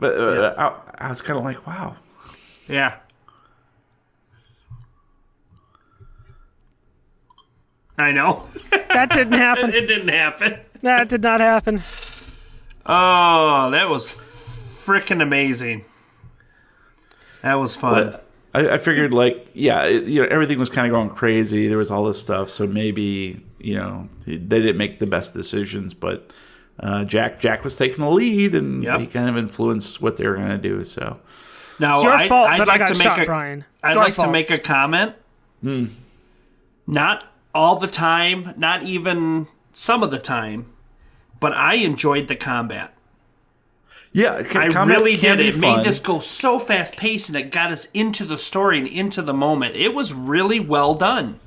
Speaker 1: I was kind of like, wow.
Speaker 3: Yeah. I know.
Speaker 2: That didn't happen.
Speaker 3: It didn't happen.
Speaker 2: That did not happen.
Speaker 3: Oh, that was freaking amazing. That was fun.
Speaker 1: But I figured, like, yeah, everything was kind of going crazy. There was all this stuff, so maybe they didn't make the best decisions. But Jack was taking the lead, and
Speaker 3: Yep.
Speaker 1: he kind of influenced what they were going to do. So
Speaker 3: Now,
Speaker 2: It's your fault
Speaker 3: I'd
Speaker 2: that
Speaker 3: like
Speaker 2: I got
Speaker 3: to
Speaker 2: shot,
Speaker 3: make
Speaker 2: Brian.
Speaker 3: I'd
Speaker 2: It's your
Speaker 3: like to
Speaker 2: fault.
Speaker 3: make a comment. Not all the time, not even some of the time, but I enjoyed the combat.
Speaker 1: yeah,
Speaker 3: I
Speaker 1: combat
Speaker 3: really
Speaker 1: can
Speaker 3: did.
Speaker 1: be
Speaker 3: It
Speaker 1: fun.
Speaker 3: made this go so fast paced, and it got us into the story and into the moment. It was really well done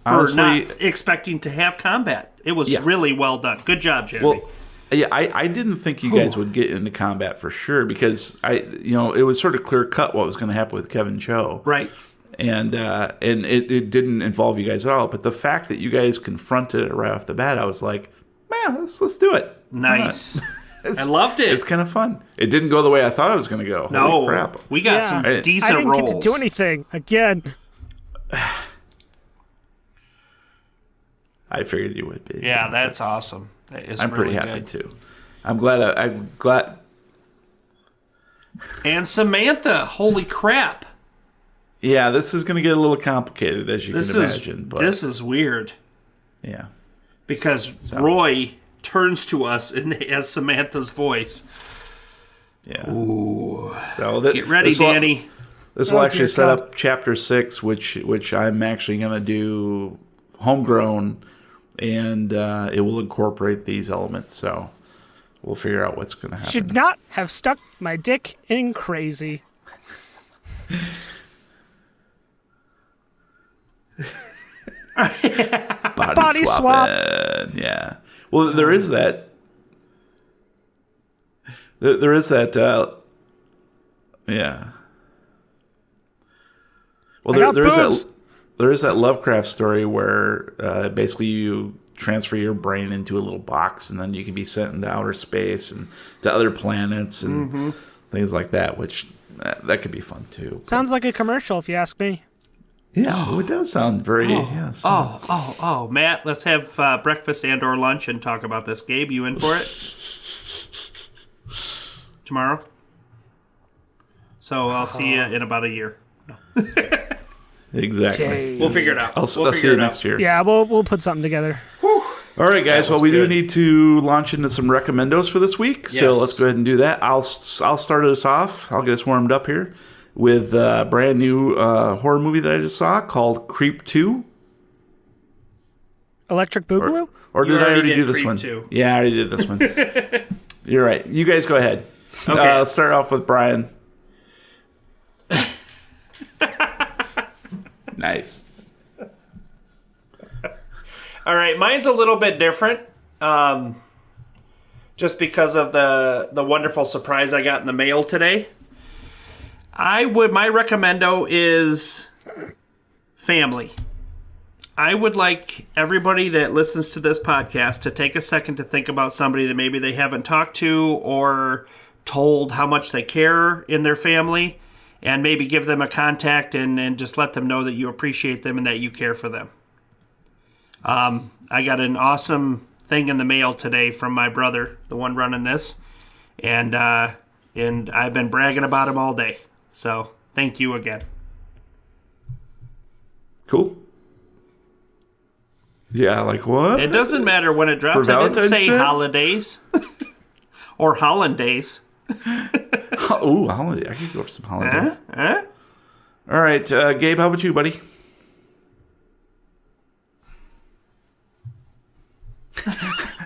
Speaker 3: for
Speaker 1: Honestly-
Speaker 3: not expecting to have combat. It was
Speaker 1: Yeah.
Speaker 3: really well done. Good job, Jeremy.
Speaker 1: Well, yeah, I didn't think you guys would get into combat for sure because it was sort of clear cut what was going to happen with Kevin Cho,
Speaker 3: right.
Speaker 1: and it didn't involve you guys at all. But the fact that you guys confronted it right off the bat, I was like, man, let's do it. Why not?
Speaker 3: Nice. I loved it.
Speaker 1: It's kind of fun. It didn't go the way I thought it was going to go.
Speaker 3: No,
Speaker 1: Holy crap!
Speaker 3: we got
Speaker 2: Yeah.
Speaker 3: some
Speaker 1: I
Speaker 2: I
Speaker 3: decent
Speaker 2: didn't
Speaker 3: rolls.
Speaker 2: get to do anything again.
Speaker 1: I figured you would be.
Speaker 3: Yeah, that's awesome. That is
Speaker 1: I'm
Speaker 3: really
Speaker 1: pretty happy
Speaker 3: good.
Speaker 1: too. I'm glad. I'm glad.
Speaker 3: And Samantha, holy crap!
Speaker 1: Yeah, this is going to get a little complicated, as you
Speaker 3: This
Speaker 1: can
Speaker 3: is
Speaker 1: imagine. But
Speaker 3: this is weird
Speaker 1: yeah.
Speaker 3: because Roy turns to us and has Samantha's voice.
Speaker 1: Yeah. Ooh. So
Speaker 3: Get ready, Danny.
Speaker 1: This will
Speaker 2: Oh,
Speaker 1: actually
Speaker 2: dear
Speaker 1: set
Speaker 2: God.
Speaker 1: up chapter 6, which I'm actually going to do homegrown, and it will incorporate these elements. So we'll figure out what's going to happen.
Speaker 2: Should not have stuck my dick in crazy.
Speaker 1: Body
Speaker 2: swap.
Speaker 1: swapping. Yeah. Well, there is that. There is that. Yeah. Well,
Speaker 2: I got
Speaker 1: there is
Speaker 2: boobs.
Speaker 1: there is that Lovecraft story where basically you transfer your brain into a little box, and then you can be sent into outer space and to other planets and things like that. Which that could be fun too.
Speaker 2: Sounds like a commercial, if you ask me.
Speaker 1: Yeah, it does sound very. Yes.
Speaker 3: Oh, Matt, let's have breakfast and/or lunch and talk about this. Gabe, you in for it? Tomorrow? So I'll see you in about a year.
Speaker 1: Exactly.
Speaker 2: Okay.
Speaker 3: We'll figure it out.
Speaker 1: I'll
Speaker 3: We'll
Speaker 1: see
Speaker 3: figure
Speaker 1: you
Speaker 3: it out.
Speaker 1: next year.
Speaker 2: Yeah, we'll put something together.
Speaker 1: All right, guys.
Speaker 3: That
Speaker 1: Well,
Speaker 3: was
Speaker 1: we do
Speaker 3: good.
Speaker 1: need to launch into some recommendos for this week, so
Speaker 3: Yes.
Speaker 1: let's go ahead and do that. I'll start us off. I'll get us warmed up here with a brand new horror movie that I just saw called Creep 2.
Speaker 2: Electric Boogaloo?
Speaker 1: Or
Speaker 3: You
Speaker 1: did I already
Speaker 3: did
Speaker 1: do this
Speaker 3: Creep
Speaker 1: one?
Speaker 3: 2.
Speaker 1: Yeah, I already did this one. You're right. You guys go ahead.
Speaker 3: Okay.
Speaker 1: Let's start off with Brian. Nice.
Speaker 3: All right, mine's a little bit different, just because of the wonderful surprise I got in the mail today. My recommendo is family. I would like everybody that listens to this podcast to take a second to think about somebody that maybe they haven't talked to or told how much they care in their family, and maybe give them a contact and just let them know that you appreciate them and that you care for them. I got an awesome thing in the mail today from my brother, the one running this, and I've been bragging about him all day. So thank you again.
Speaker 1: Cool. Yeah, like what?
Speaker 3: It doesn't matter when it drops.
Speaker 1: For
Speaker 3: I didn't
Speaker 1: Valentine's
Speaker 3: say
Speaker 1: Day?
Speaker 3: holidays or hollandaise.
Speaker 1: Ooh, holiday. I could go for some holidays.
Speaker 3: Huh?
Speaker 1: All right, Gabe, how about you, buddy?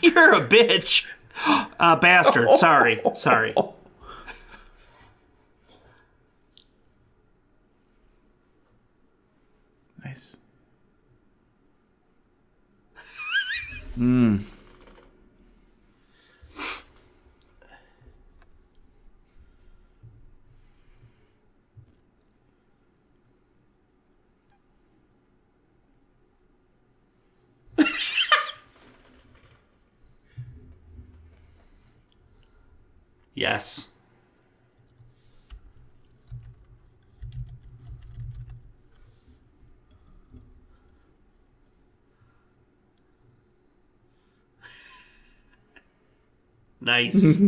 Speaker 3: You're a bitch. Bastard. Sorry.
Speaker 1: Nice.
Speaker 3: Yes. Nice.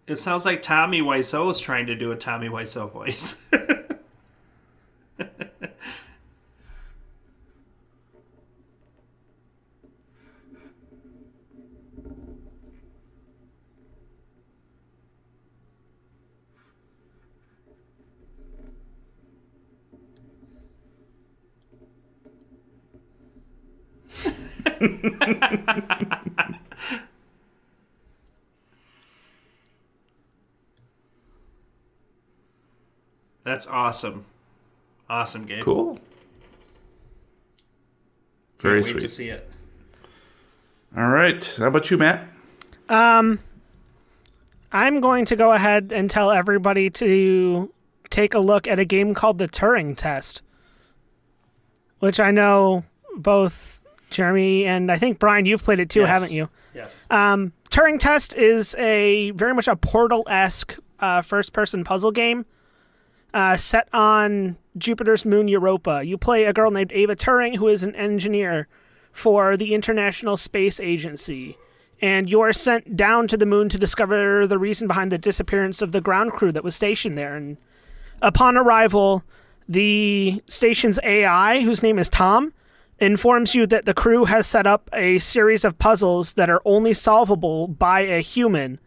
Speaker 3: It sounds like Tommy Wiseau is trying to do a Tommy Wiseau voice. That's awesome. Awesome, Gabe.
Speaker 1: Cool. Very
Speaker 3: Can't wait to
Speaker 1: sweet.
Speaker 3: see it.
Speaker 1: All right. How about you, Matt?
Speaker 2: I'm going to go ahead and tell everybody to take a look at a game called the Turing Test, which I know both Jeremy and I think Brian, you've played it too,
Speaker 3: Yes.
Speaker 2: haven't you?
Speaker 3: Yes.
Speaker 2: Turing Test is very much a Portal-esque first-person puzzle game set on Jupiter's moon Europa. You play a girl named Ava Turing, who is an engineer for the International Space Agency, and you are sent down to the moon to discover the reason behind the disappearance of the ground crew that was stationed there. And upon arrival, the station's AI, whose name is Tom, informs you that the crew has set up a series of puzzles that are only solvable by a human.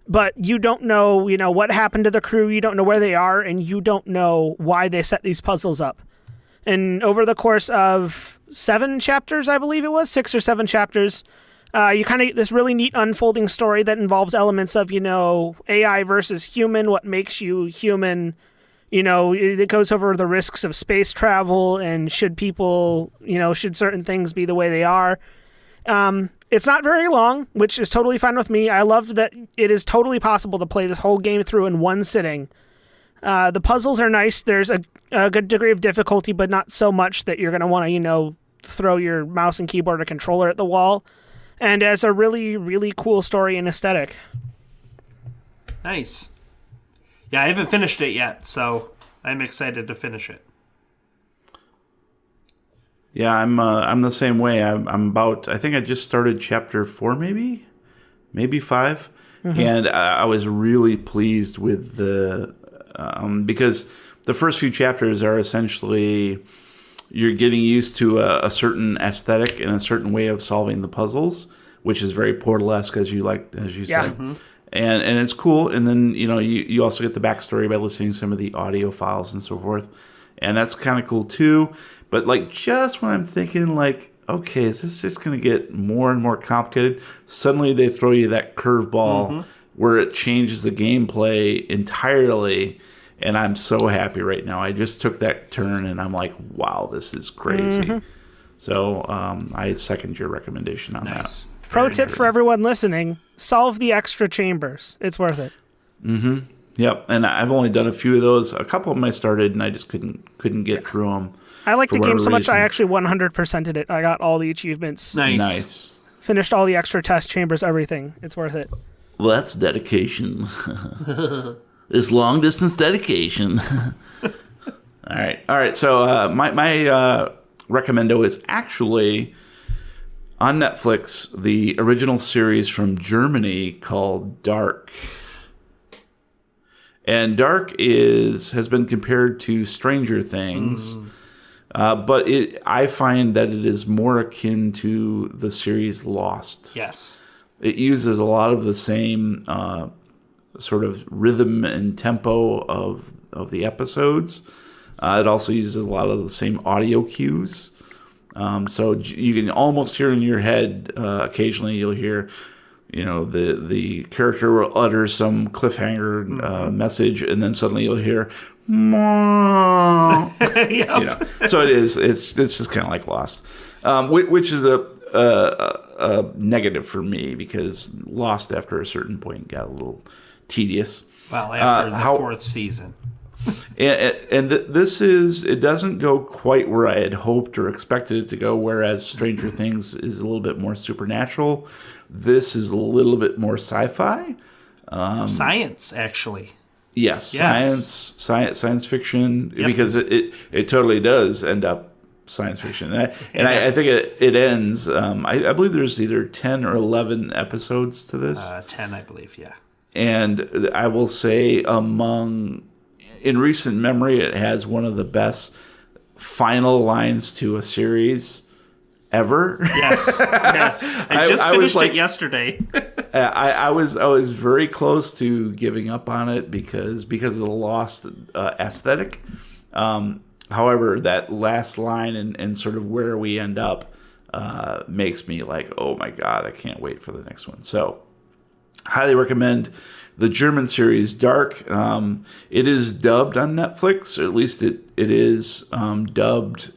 Speaker 2: But you don't know, what happened to the crew, you don't know where they are, and you don't know why they set these puzzles up. And over the course of 7 chapters, I believe it was, 6 or 7 chapters, you kind of get this really neat unfolding story that involves elements of, AI versus human, what makes you human. It goes over the risks of space travel and should people, should certain things be the way they are. It's not very long, which is totally fine with me. I loved that it is totally possible to play this whole game through in one sitting. The puzzles are nice. There's a good degree of difficulty, but not so much that you're going to want to, throw your mouse and keyboard or controller at the wall. And as a really, really cool story and aesthetic.
Speaker 3: Nice. Yeah, I haven't finished it yet, so I'm excited to finish it.
Speaker 1: Yeah, I'm the same way. I'm about. I think I just started chapter 4, maybe 5, And I was really pleased with because the first few chapters are essentially you're getting used to a certain aesthetic and a certain way of solving the puzzles, which is very Portal-esque, as you said. And it's cool. And then, you also get the backstory by listening to some of the audio files and so forth. And that's kind of cool too. But just when I'm thinking okay, is this just going to get more and more complicated? Suddenly they throw you that curveball where it changes the gameplay entirely. And I'm so happy right now. I just took that turn and I'm like, wow, this is crazy. So I second your recommendation on that.
Speaker 2: Pro tip for everyone listening, solve the extra chambers. It's worth it.
Speaker 1: Yep, and I've only done a few of those. A couple of them I started and I just couldn't get through them.
Speaker 2: I like the game so much I actually 100%ed it. I got all the achievements.
Speaker 1: Nice. Finished
Speaker 2: all the extra test chambers, everything. It's worth it.
Speaker 1: Well, that's dedication. This long distance dedication. All right. So my recommendo is actually on Netflix, the original series from Germany called Dark. And Dark has been compared to Stranger Things, but I find that it is more akin to the series Lost.
Speaker 3: Yes.
Speaker 1: It uses a lot of the same sort of rhythm and tempo of the episodes. It also uses a lot of the same audio cues. So you can almost hear in your head, occasionally you'll hear, the character will utter some cliffhanger message, and then suddenly you'll hear, So it's just kind of like Lost, which is a negative for me because Lost after a certain point got a little tedious.
Speaker 3: Well, after the fourth season.
Speaker 1: And it doesn't go quite where I had hoped or expected it to go, whereas Stranger Things is a little bit more supernatural. This is a little bit more sci-fi.
Speaker 3: Science, actually.
Speaker 1: Yes, science fiction, because it totally does end up science fiction. And I think it ends, I believe there's either 10 or 11 episodes to this.
Speaker 3: 10, I believe, yeah.
Speaker 1: And I will say in recent memory, it has one of the best final lines to a series ever.
Speaker 3: Yes. I just finished it yesterday.
Speaker 1: I was very close to giving up on it because of the Lost aesthetic. However, that last line and sort of where we end up makes me like, oh my God, I can't wait for the next one. So, highly recommend the German series Dark. It is dubbed on Netflix, or at least it is dubbed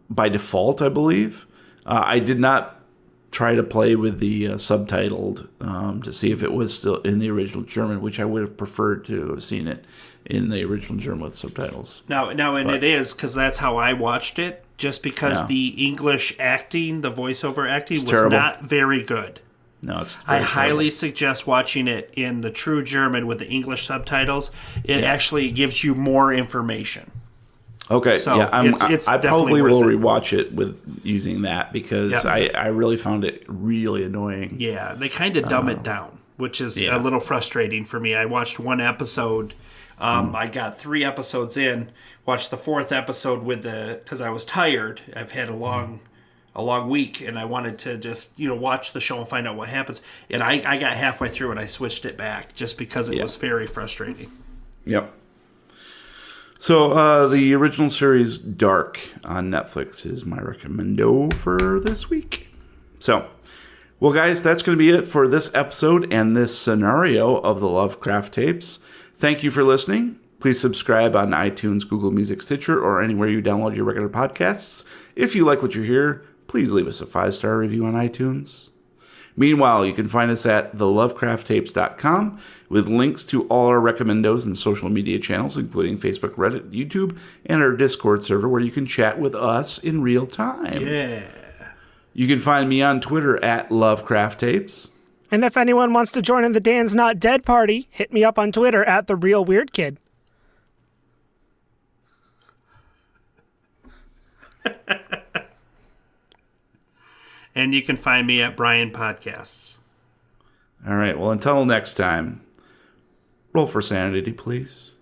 Speaker 1: by default, I believe. I did not try to play with the subtitled to see if it was still in the original German, which I would have preferred to have seen it in the original German with subtitles.
Speaker 3: It is, because that's how I watched it, just because the English acting, the voiceover acting, was terrible. Not very good.
Speaker 1: No, it's
Speaker 3: I highly suggest watching it in the true German with the English subtitles. It actually gives you more information.
Speaker 1: Okay,
Speaker 3: so
Speaker 1: I probably will rewatch it with using that because I really found it really annoying.
Speaker 3: Yeah, they kind of dumb it down, which is a little frustrating for me. I watched one episode. I got 3 episodes in. Watched the 4th episode because I was tired. I've had a long week, and I wanted to just watch the show and find out what happens. And I got halfway through and I switched it back just because it was very frustrating.
Speaker 1: Yep. So the original series Dark on Netflix is my recommendo for this week. So, well, guys, that's going to be it for this episode and this scenario of the Lovecraft Tapes. Thank you for listening. Please subscribe on iTunes, Google Music, Stitcher, or anywhere you download your regular podcasts. If you like what you hear, please leave us a 5-star review on iTunes. Meanwhile, you can find us at thelovecrafttapes.com with links to all our recommendos and social media channels, including Facebook, Reddit, YouTube, and our Discord server where you can chat with us in real time.
Speaker 3: Yeah.
Speaker 1: You can find me on Twitter at Lovecraft Tapes.
Speaker 2: And if anyone wants to join in the Dan's Not Dead party, hit me up on Twitter at TheRealWeirdKid.
Speaker 3: And you can find me at Brian Podcasts.
Speaker 1: All right. Well, until next time, roll for sanity, please.